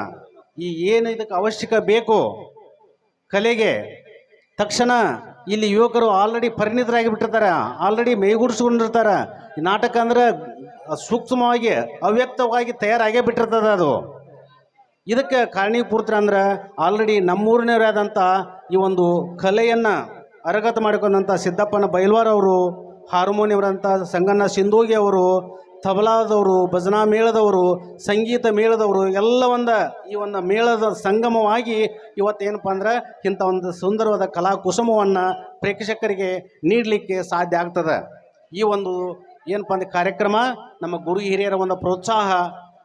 ಈ ಏನು ಇದಕ್ಕೆ ಅವಶ್ಯಕ ಬೇಕು ಕಲೆಗೆ, ತಕ್ಷಣ ಇಲ್ಲಿ ಯುವಕರು ಆಲ್ರೆಡಿ ಪರಿಣಿತರಾಗಿ ಬಿಟ್ಟಿರ್ತಾರೆ, ಆಲ್ರೆಡಿ ಮೈಗೂಡಿಸ್ಕೊಂಡಿರ್ತಾರೆ. ಈ ನಾಟಕ ಅಂದ್ರೆ ಸೂಕ್ಷ್ಮವಾಗಿ ಅವ್ಯಕ್ತವಾಗಿ ತಯಾರಾಗೇ ಬಿಟ್ಟಿರ್ತದೆ. ಅದು ಇದಕ್ಕೆ ಕಾರಣೀಭೂತರು ಅಂದ್ರೆ ಆಲ್ರೆಡಿ ನಮ್ಮೂರಿನವರಾದಂಥ ಈ ಒಂದು ಕಲೆಯನ್ನು ಅರಗತ ಮಾಡಿಕೊಂಡಂಥ ಸಿದ್ದಪ್ಪನ ಬೈಲ್ವಾರವರು, ಹಾರ್ಮೋನಿಯಂರಂಥ ಸಂಗಣ್ಣ ಸಿಂಧೋಗಿ ಅವರು, ತಬಲಾದವರು, ಭಜನಾ ಮೇಳದವರು, ಸಂಗೀತ ಮೇಳದವರು ಎಲ್ಲ ಈ ಒಂದು ಮೇಳದ ಸಂಗಮವಾಗಿ ಇವತ್ತೇನಪ್ಪ ಅಂದ್ರೆ ಇಂಥ ಒಂದು ಸುಂದರವಾದ ಕಲಾ ಕುಸುಮವನ್ನು ಪ್ರೇಕ್ಷಕರಿಗೆ ನೀಡಲಿಕ್ಕೆ ಸಾಧ್ಯ ಆಗ್ತದೆ. ಈ ಒಂದು ಏನಪ್ಪ ಅಂದ್ರೆ ಕಾರ್ಯಕ್ರಮ ನಮ್ಮ ಗುರು ಹಿರಿಯರ ಒಂದು ಪ್ರೋತ್ಸಾಹ,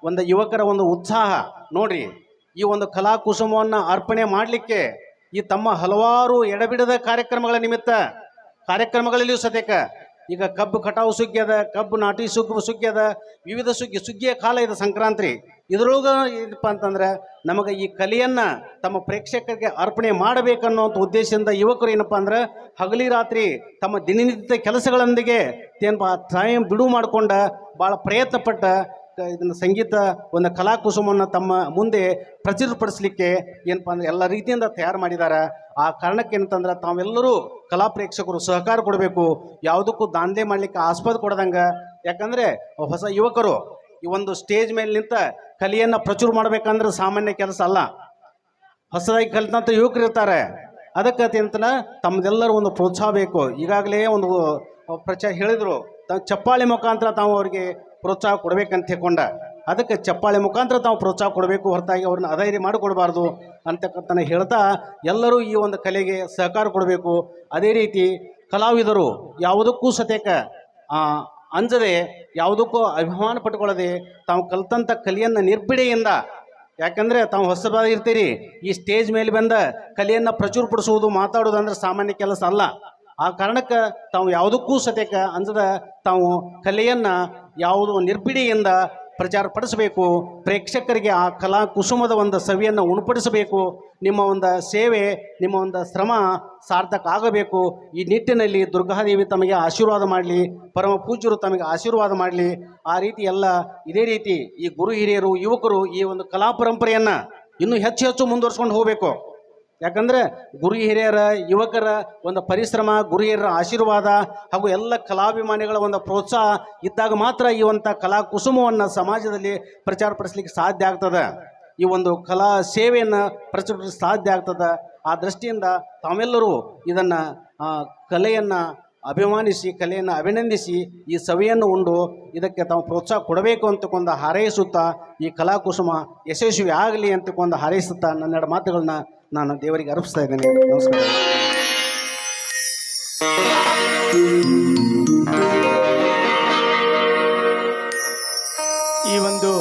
ಒಂದು ಯುವಕರ ಒಂದು ಉತ್ಸಾಹ ನೋಡ್ರಿ. ಈ ಒಂದು ಕಲಾ ಕುಸುಮವನ್ನು ಅರ್ಪಣೆ ಮಾಡಲಿಕ್ಕೆ ಈ ತಮ್ಮ ಹಲವಾರು ಎಡಬಿಡದ ಕಾರ್ಯಕ್ರಮಗಳ ನಿಮಿತ್ತ ಕಾರ್ಯಕ್ರಮಗಳಲ್ಲಿಯೂ ಸದ್ಯಕ್ಕೆ ಈಗ ಕಬ್ಬು ಕಟಾವು ಸುಗ್ಗಿ ಅದ, ಕಬ್ಬು ನಾಟಿ ಸುಗ್ಗಿ ಅದ, ವಿವಿಧ ಸುಗ್ಗಿಯ ಕಾಲ ಇದೆ ಸಂಕ್ರಾಂತಿ. ಇದ್ರೊಳಗ ಏನಪ್ಪ ಅಂತಂದ್ರೆ ನಮಗೆ ಈ ಕಲೆಯನ್ನು ತಮ್ಮ ಪ್ರೇಕ್ಷಕರಿಗೆ ಅರ್ಪಣೆ ಮಾಡಬೇಕನ್ನೋಂಥ ಉದ್ದೇಶದಿಂದ ಯುವಕರು ಏನಪ್ಪ ಅಂದ್ರೆ ಹಗಲಿ ರಾತ್ರಿ ತಮ್ಮ ದಿನನಿತ್ಯ ಕೆಲಸಗಳೊಂದಿಗೆ ಏನಪ್ಪ ಟೈಮ್ ಬಿಡುವು ಮಾಡಿಕೊಂಡ ಭಾಳ ಪ್ರಯತ್ನ ಪಟ್ಟ ಇದನ್ನು ಸಂಗೀತ ಒಂದು ಕಲಾ ಕುಸುಮವನ್ನು ತಮ್ಮ ಮುಂದೆ ಪ್ರಚುರಪಡಿಸಲಿಕ್ಕೆ ಏನಪ್ಪ ಅಂದ್ರೆ ಎಲ್ಲ ರೀತಿಯಿಂದ ತಯಾರು ಮಾಡಿದ್ದಾರೆ. ಆ ಕಾರಣಕ್ಕೆ ಏನಂತಂದ್ರೆ ತಾವೆಲ್ಲರೂ ಕಲಾ ಪ್ರೇಕ್ಷಕರು ಸಹಕಾರ ಕೊಡಬೇಕು, ಯಾವುದಕ್ಕೂ ದಾಂಧಲೆ ಮಾಡಲಿಕ್ಕೆ ಆಸ್ಪದ ಕೊಡದಂಗೆ. ಯಾಕಂದರೆ ಹೊಸ ಯುವಕರು ಈ ಒಂದು ಸ್ಟೇಜ್ ಮೇಲೆ ನಿಂತ ಕಲೆಯನ್ನು ಪ್ರಚುರ ಮಾಡಬೇಕಂದ್ರೆ ಸಾಮಾನ್ಯ ಕೆಲಸ ಅಲ್ಲ. ಹೊಸದಾಗಿ ಕಲಿತಂಥ ಯುವಕರು ಇರ್ತಾರೆ. ಅದಕ್ಕೆ ಅಂತನ ತಮ್ಮದೆಲ್ಲರೂ ಒಂದು ಪ್ರೋತ್ಸಾಹ ಬೇಕು. ಈಗಾಗಲೇ ಒಂದು ಪ್ರಚಾರ ಹೇಳಿದರು, ಚಪ್ಪಾಳೆ ಮುಖಾಂತರ ತಾವು ಅವರಿಗೆ ಪ್ರೋತ್ಸಾಹ ಕೊಡಬೇಕಂತ ಹೇಳ್ಕೊಂಡ. ಅದಕ್ಕೆ ಚಪ್ಪಾಳೆ ಮುಖಾಂತರ ತಾವು ಪ್ರೋತ್ಸಾಹ ಕೊಡಬೇಕು, ಹೊರತಾಗಿ ಅವ್ರನ್ನ ಅಧೈರ್ಯ ಮಾಡಿಕೊಡಬಾರ್ದು ಅಂತಕ್ಕಂತನ ಹೇಳ್ತಾ ಎಲ್ಲರೂ ಈ ಒಂದು ಕಲೆಗೆ ಸಹಕಾರ ಕೊಡಬೇಕು. ಅದೇ ರೀತಿ ಕಲಾವಿದರು ಯಾವುದಕ್ಕೂ ಸತ್ಯಕ ಅಂಜದೆ, ಯಾವುದಕ್ಕೂ ಅಭಿಮಾನ ಪಟ್ಕೊಳ್ಳದೆ ತಾವು ಕಲಿತಂಥ ಕಲೆಯನ್ನು ನಿರ್ಬಿಡೆಯಿಂದ, ಯಾಕಂದರೆ ತಾವು ಹೊಸಬಾಗಿರ್ತೀರಿ, ಈ ಸ್ಟೇಜ್ ಮೇಲೆ ಬಂದ ಕಲೆಯನ್ನು ಪ್ರಚುರಪಡಿಸುವುದು ಮಾತಾಡೋದು ಅಂದ್ರೆ ಸಾಮಾನ್ಯ ಕೆಲಸ ಅಲ್ಲ. ಆ ಕಾರಣಕ್ಕೆ ತಾವು ಯಾವುದಕ್ಕೂ ಸತ್ಯಕ ಅಂಜದ ತಾವು ಕಲೆಯನ್ನು ಯಾವುದು ನಿರ್ಬಿಡಿಯಿಂದ ಪ್ರಚಾರ ಪಡಿಸಬೇಕು. ಪ್ರೇಕ್ಷಕರಿಗೆ ಆ ಕಲಾ ಕುಸುಮದ ಒಂದು ಸವಿಯನ್ನು ಉಣಪಡಿಸಬೇಕು. ನಿಮ್ಮ ಒಂದು ಸೇವೆ, ನಿಮ್ಮ ಒಂದು ಶ್ರಮ ಸಾರ್ಥಕ ಆಗಬೇಕು. ಈ ನಿಟ್ಟಿನಲ್ಲಿ ದುರ್ಗಾದೇವಿ ತಮಗೆ ಆಶೀರ್ವಾದ ಮಾಡಲಿ, ಪರಮ ಪೂಜ್ಯರು ತಮಗೆ ಆಶೀರ್ವಾದ ಮಾಡಲಿ. ಆ ರೀತಿ ಎಲ್ಲ ಇದೇ ರೀತಿ ಈ ಗುರು ಹಿರಿಯರು ಯುವಕರು ಈ ಒಂದು ಕಲಾ ಪರಂಪರೆಯನ್ನು ಇನ್ನೂ ಹೆಚ್ಚು ಹೆಚ್ಚು ಮುಂದುವರ್ಸ್ಕೊಂಡು ಹೋಗಬೇಕು. ಯಾಕಂದರೆ ಗುರು ಹಿರಿಯರ ಯುವಕರ ಒಂದು ಪರಿಶ್ರಮ, ಗುರು ಹಿರಿಯರ ಆಶೀರ್ವಾದ ಹಾಗೂ ಎಲ್ಲ ಕಲಾಭಿಮಾನಿಗಳ ಒಂದು ಪ್ರೋತ್ಸಾಹ ಇದ್ದಾಗ ಮಾತ್ರ ಈ ಒಂದು ಕಲಾ ಕುಸುಮವನ್ನು ಸಮಾಜದಲ್ಲಿ ಪ್ರಚಾರಪಡಿಸಲಿಕ್ಕೆ ಸಾಧ್ಯ ಆಗ್ತದೆ. ಈ ಒಂದು ಕಲಾ ಸೇವೆಯನ್ನು ಪ್ರಚುರಪಡಿಸಲಿಕ್ಕೆ ಸಾಧ್ಯ ಆಗ್ತದೆ. ಆ ದೃಷ್ಟಿಯಿಂದ ತಾವೆಲ್ಲರೂ ಇದನ್ನು ಕಲೆಯನ್ನು ಅಭಿಮಾನಿಸಿ, ಕಲೆಯನ್ನು ಅಭಿನಂದಿಸಿ ಈ ಸವಿಯನ್ನು ಉಂಡು ಇದಕ್ಕೆ ತಾವು ಪ್ರೋತ್ಸಾಹ ಕೊಡಬೇಕು ಅಂತಕೊಂಡು ಹಾರೈಸುತ್ತಾ ಈ ಕಲಾಕುಸುಮ ಯಶಸ್ವಿ ಆಗಲಿ ಅಂತಕೊಂಡು ಹಾರೈಸುತ್ತಾ ನನ್ನೆರಡು ಮಾತುಗಳನ್ನ ನಾನು ದೇವರಿಗೆ ಅರ್ಪಿಸ್ತಾ ಇದ್ದೇನೆ. ನಮಸ್ಕಾರ. ಈ ಒಂದು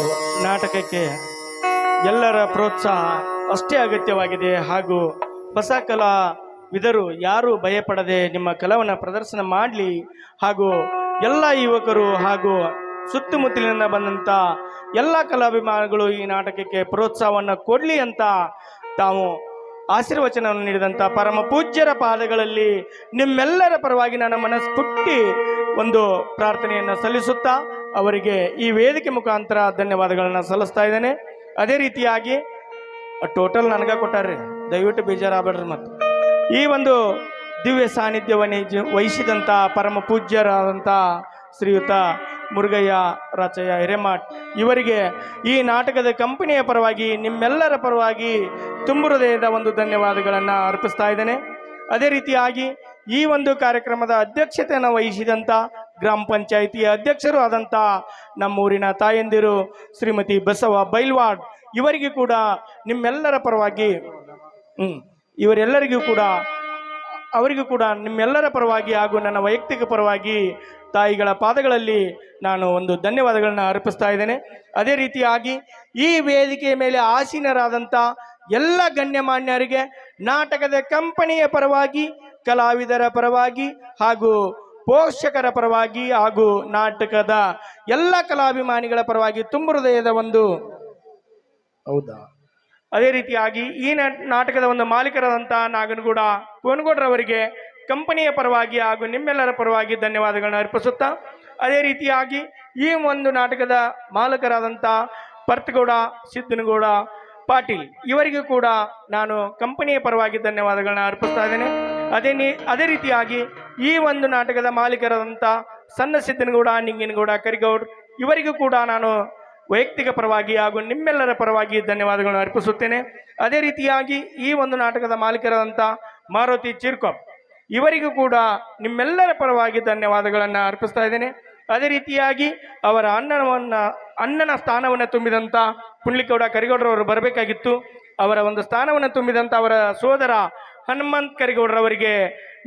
ನಾಟಕಕ್ಕೆ ಎಲ್ಲರ ಪ್ರೋತ್ಸಾಹ ಅಷ್ಟೇ ಅಗತ್ಯವಾಗಿದೆ. ಹಾಗೂ ಹೊಸ ಕಲಾವಿದರು ಯಾರು ಭಯಪಡದೆ ನಿಮ್ಮ ಕಲಾವನ್ನು ಪ್ರದರ್ಶನ ಮಾಡಲಿ. ಹಾಗೂ ಎಲ್ಲ ಯುವಕರು ಹಾಗೂ ಸುತ್ತಮುತ್ತಲಿನಿಂದ ಬಂದಂಥ ಎಲ್ಲ ಕಲಾಭಿಮಾನಿಗಳು ಈ ನಾಟಕಕ್ಕೆ ಪ್ರೋತ್ಸಾಹವನ್ನು ಕೊಡಲಿ ಅಂತ ತಾವು ಆಶೀರ್ವಚನವನ್ನು ನೀಡಿದಂಥ ಪರಮ ಪೂಜ್ಯರ ಪಾದಗಳಲ್ಲಿ ನಿಮ್ಮೆಲ್ಲರ ಪರವಾಗಿ ನನ್ನ ಮನಸ್ಫೂರ್ತಿ ಒಂದು ಪ್ರಾರ್ಥನೆಯನ್ನು ಸಲ್ಲಿಸುತ್ತಾ ಅವರಿಗೆ ಈ ವೇದಿಕೆ ಮುಖಾಂತರ ಧನ್ಯವಾದಗಳನ್ನು ಸಲ್ಲಿಸ್ತಾ ಇದ್ದೇನೆ. ಅದೇ ರೀತಿಯಾಗಿ ಟೋಟಲ್ ನನಗೆ ಕೊಟ್ಟಾರ್ರಿ, ದಯವಿಟ್ಟು ಬೇಜಾರಾಗಬೇಡ್ರಿ. ಮತ್ತು ಈ ಒಂದು ದಿವ್ಯ ಸಾನ್ನಿಧ್ಯವನ್ನು ವಹಿಸಿದಂಥ ಪರಮ ಪೂಜ್ಯರಾದಂಥ ಶ್ರೀಯುತ ಮುರುಗಯ್ಯ ರಾಚಯ್ಯ ಹಿರೇಮಠ್ ಇವರಿಗೆ ಈ ನಾಟಕದ ಕಂಪನಿಯ ಪರವಾಗಿ ನಿಮ್ಮೆಲ್ಲರ ಪರವಾಗಿ ತುಂಬು ಹೃದಯದ ಒಂದು ಧನ್ಯವಾದಗಳನ್ನು ಅರ್ಪಿಸ್ತಾ ಇದ್ದೇನೆ. ಅದೇ ರೀತಿಯಾಗಿ ಈ ಒಂದು ಕಾರ್ಯಕ್ರಮದ ಅಧ್ಯಕ್ಷತೆಯನ್ನು ವಹಿಸಿದಂಥ ಗ್ರಾಮ ಪಂಚಾಯಿತಿಯ ಅಧ್ಯಕ್ಷರು ಆದಂಥ ನಮ್ಮೂರಿನ ತಾಯಂದಿರು ಶ್ರೀಮತಿ ಬಸವ ಬೈಲ್ವಾಡ್ ಇವರಿಗೂ ಕೂಡ ನಿಮ್ಮೆಲ್ಲರ ಪರವಾಗಿ ಅವರಿಗೂ ಕೂಡ ನಿಮ್ಮೆಲ್ಲರ ಪರವಾಗಿ ಹಾಗೂ ನನ್ನ ವೈಯಕ್ತಿಕ ಪರವಾಗಿ ತಾಯಿಗಳ ಪಾದಗಳಲ್ಲಿ ನಾನು ಒಂದು ಧನ್ಯವಾದಗಳನ್ನು ಅರ್ಪಿಸ್ತಾ ಇದ್ದೇನೆ. ಅದೇ ರೀತಿಯಾಗಿ ಈ ವೇದಿಕೆಯ ಮೇಲೆ ಆಸೀನರಾದಂಥ ಎಲ್ಲ ಗಣ್ಯಮಾನ್ಯರಿಗೆ ನಾಟಕದ ಕಂಪನಿಯ ಪರವಾಗಿ, ಕಲಾವಿದರ ಪರವಾಗಿ ಹಾಗೂ ಪೋಷಕರ ಪರವಾಗಿ ಹಾಗೂ ನಾಟಕದ ಎಲ್ಲ ಕಲಾಭಿಮಾನಿಗಳ ಪರವಾಗಿ ತುಂಬು ಹೃದಯದ ಒಂದು ಅದೇ ರೀತಿಯಾಗಿ ಈ ನಾಟಕದ ಒಂದು ಮಾಲೀಕರಾದಂಥ ನಾಗನಗೌಡ ಕೋನಗೌಡರವರಿಗೆ ಕಂಪನಿಯ ಪರವಾಗಿ ಹಾಗೂ ನಿಮ್ಮೆಲ್ಲರ ಪರವಾಗಿ ಧನ್ಯವಾದಗಳನ್ನು ಅರ್ಪಿಸುತ್ತಾ, ಅದೇ ರೀತಿಯಾಗಿ ಈ ಒಂದು ನಾಟಕದ ಮಾಲಕರಾದಂಥ ಪರ್ತಗೌಡ ಸಿದ್ದನಗೌಡ ಪಾಟೀಲ್ ಇವರಿಗೂ ಕೂಡ ನಾನು ಕಂಪನಿಯ ಪರವಾಗಿ ಧನ್ಯವಾದಗಳನ್ನ ಅರ್ಪಿಸ್ತಾ ಇದ್ದೇನೆ. ಅದೇ ರೀತಿಯಾಗಿ ಈ ಒಂದು ನಾಟಕದ ಮಾಲೀಕರಾದಂಥ ಸಣ್ಣ ಸಿದ್ದನಗೌಡ ನಿಂಗಿನಗೌಡ ಕರಿಗೌಡ್ ಇವರಿಗೂ ಕೂಡ ನಾನು ವೈಯಕ್ತಿಕ ಪರವಾಗಿ ಹಾಗೂ ನಿಮ್ಮೆಲ್ಲರ ಪರವಾಗಿ ಧನ್ಯವಾದಗಳನ್ನು ಅರ್ಪಿಸುತ್ತೇನೆ. ಅದೇ ರೀತಿಯಾಗಿ ಈ ಒಂದು ನಾಟಕದ ಮಾಲೀಕರಾದಂಥ ಮಾರುತಿ ಚಿರ್ಕೊಪ್ ಇವರಿಗೂ ಕೂಡ ನಿಮ್ಮೆಲ್ಲರ ಪರವಾಗಿ ಧನ್ಯವಾದಗಳನ್ನು ಅರ್ಪಿಸ್ತಾ ಇದ್ದೇನೆ. ಅದೇ ರೀತಿಯಾಗಿ ಅವರ ಅಣ್ಣನ ಸ್ಥಾನವನ್ನು ತುಂಬಿದಂಥ ಪುಂಡ್ಲಿಗೌಡ ಕರಿಗೌಡರವರು ಬರಬೇಕಾಗಿತ್ತು. ಅವರ ಒಂದು ಸ್ಥಾನವನ್ನು ತುಂಬಿದಂಥ ಅವರ ಸೋದರ ಹನುಮಂತ್ ಕರಿಗೌಡರವರಿಗೆ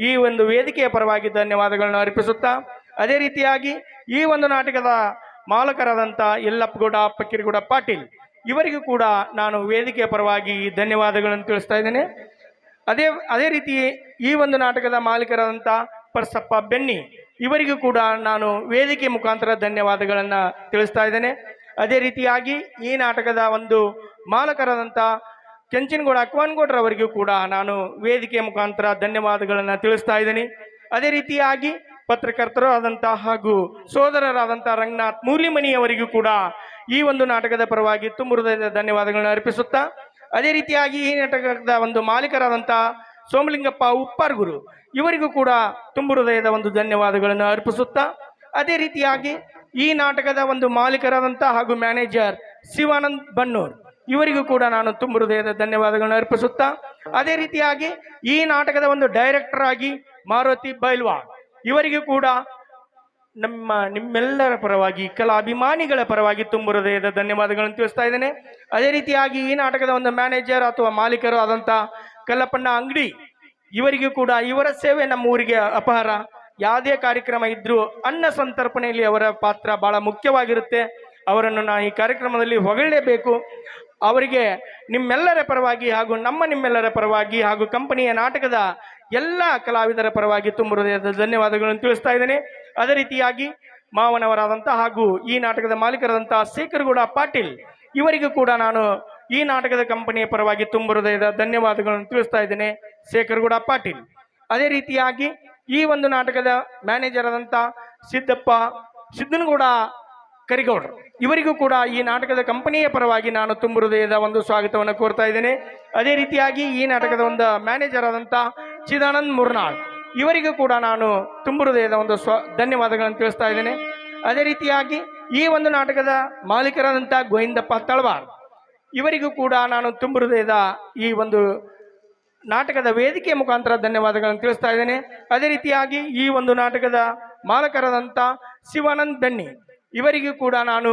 ಈ ಒಂದು ವೇದಿಕೆಯ ಪರವಾಗಿ ಧನ್ಯವಾದಗಳನ್ನು ಅರ್ಪಿಸುತ್ತಾ, ಅದೇ ರೀತಿಯಾಗಿ ಈ ಒಂದು ನಾಟಕದ ಮಾಲಕರಾದಂಥ ಯಲ್ಲಪ್ಪಗೌಡ ಫಕೀರಗೌಡ ಪಾಟೀಲ್ ಇವರಿಗೂ ಕೂಡ ನಾನು ವೇದಿಕೆಯ ಪರವಾಗಿ ಧನ್ಯವಾದಗಳನ್ನು ತಿಳಿಸ್ತಾ ಇದ್ದೇನೆ. ಅದೇ ರೀತಿ ಈ ಒಂದು ನಾಟಕದ ಮಾಲೀಕರಾದಂಥ ಪರಸಪ್ಪ ಬೆನ್ನಿ ಇವರಿಗೂ ಕೂಡ ನಾನು ವೇದಿಕೆ ಮುಖಾಂತರ ಧನ್ಯವಾದಗಳನ್ನು ತಿಳಿಸ್ತಾ ಇದ್ದೇನೆ. ಅದೇ ರೀತಿಯಾಗಿ ಈ ನಾಟಕದ ಒಂದು ಮಾಲಕರಾದಂಥ ಕೆಂಚನಗೌಡ ಅಕ್ವಾನ್ಗೌಡ್ರವರಿಗೂ ಕೂಡ ನಾನು ವೇದಿಕೆಯ ಮುಖಾಂತರ ಧನ್ಯವಾದಗಳನ್ನು ತಿಳಿಸ್ತಾ ಇದ್ದೀನಿ. ಅದೇ ರೀತಿಯಾಗಿ ಪತ್ರಕರ್ತರು ಆದಂಥ ಹಾಗೂ ಸೋದರರಾದಂಥ ರಂಗನಾಥ್ ಮೂಲಿಮನಿಯವರಿಗೂ ಕೂಡ ಈ ಒಂದು ನಾಟಕದ ಪರವಾಗಿ ತುಂಬ ಹೃದಯದ ಧನ್ಯವಾದಗಳನ್ನು ಅರ್ಪಿಸುತ್ತಾ, ಅದೇ ರೀತಿಯಾಗಿ ಈ ನಾಟಕದ ಒಂದು ಮಾಲೀಕರಾದಂಥ ಸೋಮಲಿಂಗಪ್ಪ ಉಪ್ಪಾರ್ಗುರು ಇವರಿಗೂ ಕೂಡ ತುಂಬ ಹೃದಯದ ಒಂದು ಧನ್ಯವಾದಗಳನ್ನು ಅರ್ಪಿಸುತ್ತಾ, ಅದೇ ರೀತಿಯಾಗಿ ಈ ನಾಟಕದ ಒಂದು ಮಾಲೀಕರಾದಂಥ ಹಾಗೂ ಮ್ಯಾನೇಜರ್ ಶಿವಾನಂದ್ ಬನ್ನೂರ್ ಇವರಿಗೂ ಕೂಡ ನಾನು ತುಂಬ ಹೃದಯದ ಧನ್ಯವಾದಗಳನ್ನು ಅರ್ಪಿಸುತ್ತಾ, ಅದೇ ರೀತಿಯಾಗಿ ಈ ನಾಟಕದ ಒಂದು ಡೈರೆಕ್ಟರ್ ಆಗಿ ಮಾರುತಿ ಬೈಲ್ವಾಡ್ ಇವರಿಗೂ ಕೂಡ ನಿಮ್ಮೆಲ್ಲರ ಪರವಾಗಿ ಕಲಾಭಿಮಾನಿಗಳ ಪರವಾಗಿ ತುಂಬ ಹೃದಯದ ಧನ್ಯವಾದಗಳನ್ನು ತಿಳಿಸ್ತಾ ಇದ್ದೇನೆ. ಅದೇ ರೀತಿಯಾಗಿ ಈ ನಾಟಕದ ಒಂದು ಮ್ಯಾನೇಜರ್ ಅಥವಾ ಮಾಲೀಕರು ಆದಂಥ ಕಲ್ಲಪ್ಪಣ್ಣ ಅಂಗಡಿ ಇವರಿಗೂ ಕೂಡ ಇವರ ಸೇವೆ ನಮ್ಮ ಊರಿಗೆ ಅಪಾರ. ಯಾವುದೇ ಕಾರ್ಯಕ್ರಮ ಇದ್ರೂ ಅನ್ನ ಸಂತರ್ಪಣೆಯಲ್ಲಿ ಅವರ ಪಾತ್ರ ಬಹಳ ಮುಖ್ಯವಾಗಿರುತ್ತೆ. ಅವರನ್ನು ನಾನು ಈ ಕಾರ್ಯಕ್ರಮದಲ್ಲಿ ಹೊಗಳಲೇಬೇಕು. ಅವರಿಗೆ ನಿಮ್ಮೆಲ್ಲರ ಪರವಾಗಿ ಹಾಗೂ ನಿಮ್ಮೆಲ್ಲರ ಪರವಾಗಿ ಹಾಗೂ ಕಂಪನಿಯ ನಾಟಕದ ಎಲ್ಲ ಕಲಾವಿದರ ಪರವಾಗಿ ತುಂಬ ಹೃದಯದ ಧನ್ಯವಾದಗಳನ್ನು ತಿಳಿಸ್ತಾ ಇದ್ದೇನೆ. ಅದೇ ರೀತಿಯಾಗಿ ಮಾವನವರಾದಂಥ ಹಾಗೂ ಈ ನಾಟಕದ ಮಾಲೀಕರಾದಂಥ ಶೇಖರಗೌಡ ಪಾಟೀಲ್ ಇವರಿಗೂ ಕೂಡ ನಾನು ಈ ನಾಟಕದ ಕಂಪನಿಯ ಪರವಾಗಿ ತುಂಬ ಹೃದಯದ ಧನ್ಯವಾದಗಳನ್ನು ತಿಳಿಸ್ತಾ ಇದ್ದೇನೆ, ಶೇಖರಗೌಡ ಪಾಟೀಲ್. ಅದೇ ರೀತಿಯಾಗಿ ಈ ಒಂದು ನಾಟಕದ ಮ್ಯಾನೇಜರ್ ಆದಂಥ ಸಿದ್ದನಗೌಡ ಕರಿಗೌಡರು ಇವರಿಗೂ ಕೂಡ ಈ ನಾಟಕದ ಕಂಪನಿಯ ಪರವಾಗಿ ನಾನು ತುಂಬ ಹೃದಯದ ಒಂದು ಸ್ವಾಗತವನ್ನು ಕೋರ್ತಾ ಇದ್ದೇನೆ. ಅದೇ ರೀತಿಯಾಗಿ ಈ ನಾಟಕದ ಒಂದು ಮ್ಯಾನೇಜರ್ ಆದಂಥ ಚಿದಾನಂದ್ ಮುರ್ನಾಳ್ ಇವರಿಗೂ ಕೂಡ ನಾನು ತುಂಬ ಹೃದಯದ ಒಂದು ಧನ್ಯವಾದಗಳನ್ನು ತಿಳಿಸ್ತಾ ಇದ್ದೇನೆ. ಅದೇ ರೀತಿಯಾಗಿ ಈ ಒಂದು ನಾಟಕದ ಮಾಲೀಕರಾದಂಥ ಗೋವಿಂದಪ್ಪ ತಳವಾರ್ ಇವರಿಗೂ ಕೂಡ ನಾನು ತುಂಬ ಹೃದಯದ ಈ ಒಂದು ನಾಟಕದ ವೇದಿಕೆಯ ಮುಖಾಂತರ ಧನ್ಯವಾದಗಳನ್ನು ತಿಳಿಸ್ತಾ ಇದ್ದೇನೆ. ಅದೇ ರೀತಿಯಾಗಿ ಈ ಒಂದು ನಾಟಕದ ಮಾಲಕರಾದಂಥ ಶಿವಾನಂದ್ ಬೆನ್ನಿ ಇವರಿಗೂ ಕೂಡ ನಾನು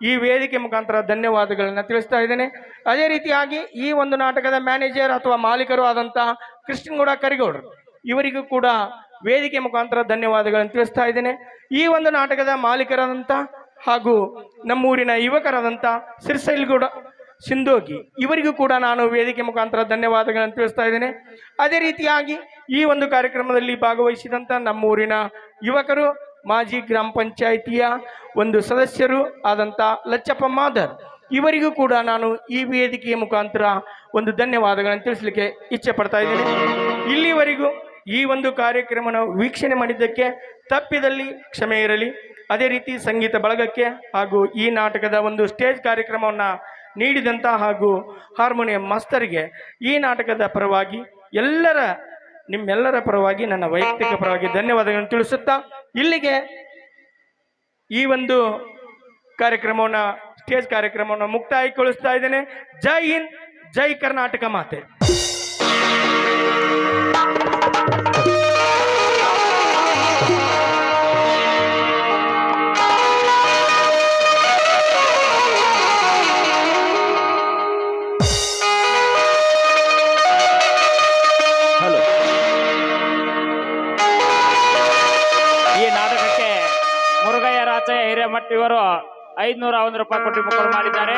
ಈ ವೇದಿಕೆ ಮುಖಾಂತರ ಧನ್ಯವಾದಗಳನ್ನು ತಿಳಿಸ್ತಾ ಇದ್ದೇನೆ. ಅದೇ ರೀತಿಯಾಗಿ ಈ ಒಂದು ನಾಟಕದ ಮ್ಯಾನೇಜರ್ ಅಥವಾ ಮಾಲೀಕರು ಆದಂಥ ಕೃಷ್ಣಗೌಡ ಕರಿಗೌಡರು ಇವರಿಗೂ ಕೂಡ ವೇದಿಕೆ ಮುಖಾಂತರ ಧನ್ಯವಾದಗಳನ್ನು ತಿಳಿಸ್ತಾ ಇದ್ದೇನೆ. ಈ ಒಂದು ನಾಟಕದ ಮಾಲೀಕರಾದಂಥ ಹಾಗೂ ನಮ್ಮೂರಿನ ಯುವಕರಾದಂಥ ಶ್ರೀಶೈಲಗೌಡ ಸಿಂಧೋಗಿ ಇವರಿಗೂ ಕೂಡ ನಾನು ವೇದಿಕೆ ಮುಖಾಂತರ ಧನ್ಯವಾದಗಳನ್ನು ತಿಳಿಸ್ತಾ ಇದ್ದೇನೆ. ಅದೇ ರೀತಿಯಾಗಿ ಈ ಒಂದು ಕಾರ್ಯಕ್ರಮದಲ್ಲಿ ಭಾಗವಹಿಸಿದಂಥ ನಮ್ಮೂರಿನ ಯುವಕರು, ಮಾಜಿ ಗ್ರಾಮ ಪಂಚಾಯಿತಿಯ ಒಂದು ಸದಸ್ಯರು ಆದಂಥ ಲಚ್ಚಪ್ಪ ಮಾದರ್ ಇವರಿಗೂ ಕೂಡ ನಾನು ಈ ವೇದಿಕೆಯ ಮುಖಾಂತರ ಒಂದು ಧನ್ಯವಾದಗಳನ್ನು ತಿಳಿಸಲಿಕ್ಕೆ ಇಚ್ಛೆ ಪಡ್ತಾ ಇದ್ದೇನೆ. ಇಲ್ಲಿವರೆಗೂ ಈ ಒಂದು ಕಾರ್ಯಕ್ರಮನ ವೀಕ್ಷಣೆ ಮಾಡಿದ್ದಕ್ಕೆ ತಪ್ಪಿದಲ್ಲಿ ಕ್ಷಮೆ ಇರಲಿ. ಅದೇ ರೀತಿ ಸಂಗೀತ ಬಳಗಕ್ಕೆ ಹಾಗೂ ಈ ನಾಟಕದ ಒಂದು ಸ್ಟೇಜ್ ಕಾರ್ಯಕ್ರಮವನ್ನು ನೀಡಿದಂಥ ಹಾಗೂ ಹಾರ್ಮೋನಿಯಂ ಮಾಸ್ತರಿಗೆ ಈ ನಾಟಕದ ಪರವಾಗಿ ನಿಮ್ಮೆಲ್ಲರ ಪರವಾಗಿ ನನ್ನ ವೈಯಕ್ತಿಕ ಪರವಾಗಿ ಧನ್ಯವಾದಗಳನ್ನು ತಿಳಿಸುತ್ತಾ ಇಲ್ಲಿಗೆ ಈ ಒಂದು ಕಾರ್ಯಕ್ರಮವನ್ನು ಸ್ಟೇಜ್ ಕಾರ್ಯಕ್ರಮವನ್ನು ಮುಕ್ತಾಯಗೊಳಿಸ್ತಾ ಇದ್ದೇನೆ. ಜೈ ಹಿಂದ್, ಜೈ ಕರ್ನಾಟಕ ಮಾತೆ. ಹಿರೇಮಠ ಇವರು 501 ರೂಪಾಯಿ ಕೊಟ್ಟು ಮುಖರು ಮಾಡಿದ್ದಾರೆ.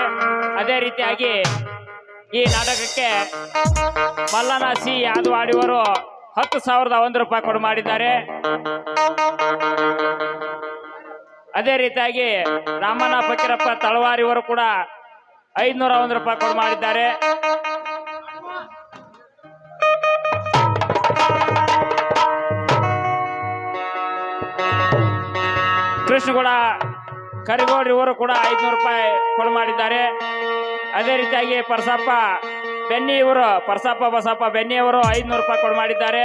ಅದೇ ರೀತಿಯಾಗಿ ಈ ನಾಟಕಕ್ಕೆ ಮಲ್ಲನ ಸಿ ಯಾದವಾಡಿ ಇವರು 10,001 ರೂಪಾಯಿ ಕೊಡು ಮಾಡಿದ್ದಾರೆ. ಅದೇ ರೀತಿಯಾಗಿ ರಾಮಣ್ಣ ಫಕೀರಪ್ಪ ತಳವಾರ್ ಇವರು ಕೂಡ 501 ರೂಪಾಯಿ ಕೊಡು ಮಾಡಿದ್ದಾರೆ. ಕೃಷ್ಣಗೌಡ ಕರಿಗೌಡ ಇವರು ಕೂಡ 500 ರೂಪಾಯಿ ಕೊಡು ಮಾಡಿದ್ದಾರೆ. ಅದೇ ರೀತಿಯಾಗಿ ಪರಸಪ್ಪ ಬಸಪ್ಪ ಬೆನ್ನಿ ಅವರು 500 ರೂಪಾಯಿ ಕೊಡು ಮಾಡಿದ್ದಾರೆ.